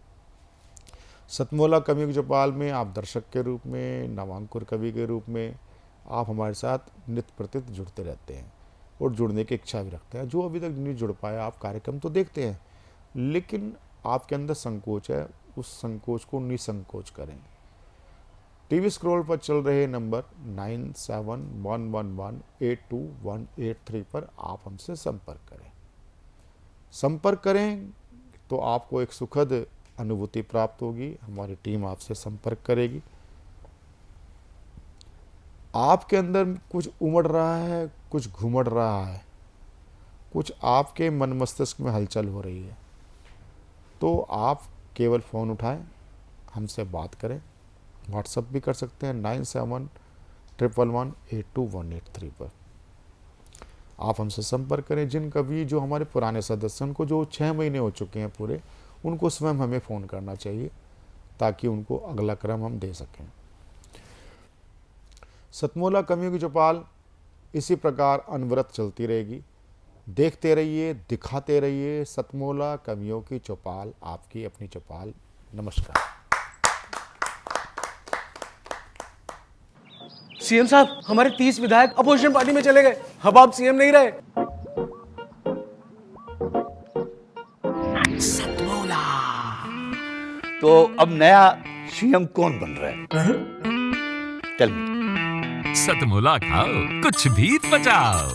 सतमोला कवियों की चौपाल में आप दर्शक के रूप में, नवांकुर कवि के रूप में आप हमारे साथ नित्य प्रत्येक जुड़ते रहते हैं और जुड़ने की इच्छा भी रखते हैं। जो अभी तक नहीं जुड़ पाया, आप कार्यक्रम तो देखते हैं लेकिन आपके अंदर संकोच है, उस संकोच को निसंकोच करें। टीवी स्क्रॉल पर चल रहे नंबर 9711182183 पर आप हमसे संपर्क करें। संपर्क करें तो आपको एक सुखद अनुभूति प्राप्त होगी। हमारी टीम आपसे संपर्क करेगी। आपके अंदर कुछ उमड़ रहा है, कुछ घुमड़ रहा है, कुछ आपके मन मस्तिष्क में हलचल हो रही है, तो आप केवल फ़ोन उठाएं, हमसे बात करें। व्हाट्सएप भी कर सकते हैं 9711182183 पर। आप हमसे संपर्क करें। जिन कवि जो हमारे पुराने सदस्य, उनको जो 6 महीने हो चुके हैं पूरे, उनको स्वयं हमें फ़ोन करना चाहिए ताकि उनको अगला क्रम हम दे सकें। सतमोला कवियों की चौपाल इसी प्रकार अनवरत चलती रहेगी। देखते रहिए, दिखाते रहिए। सतमोला कवियों की चौपाल, आपकी अपनी चौपाल। नमस्कार। सीएम साहब, हमारे 30 विधायक अपोजिशन पार्टी में चले गए। अब आप सीएम नहीं रहे। सतमोला। तो अब नया सीएम कौन बन रहा है? चल सतमोला खाओ, कुछ भी पचाओ।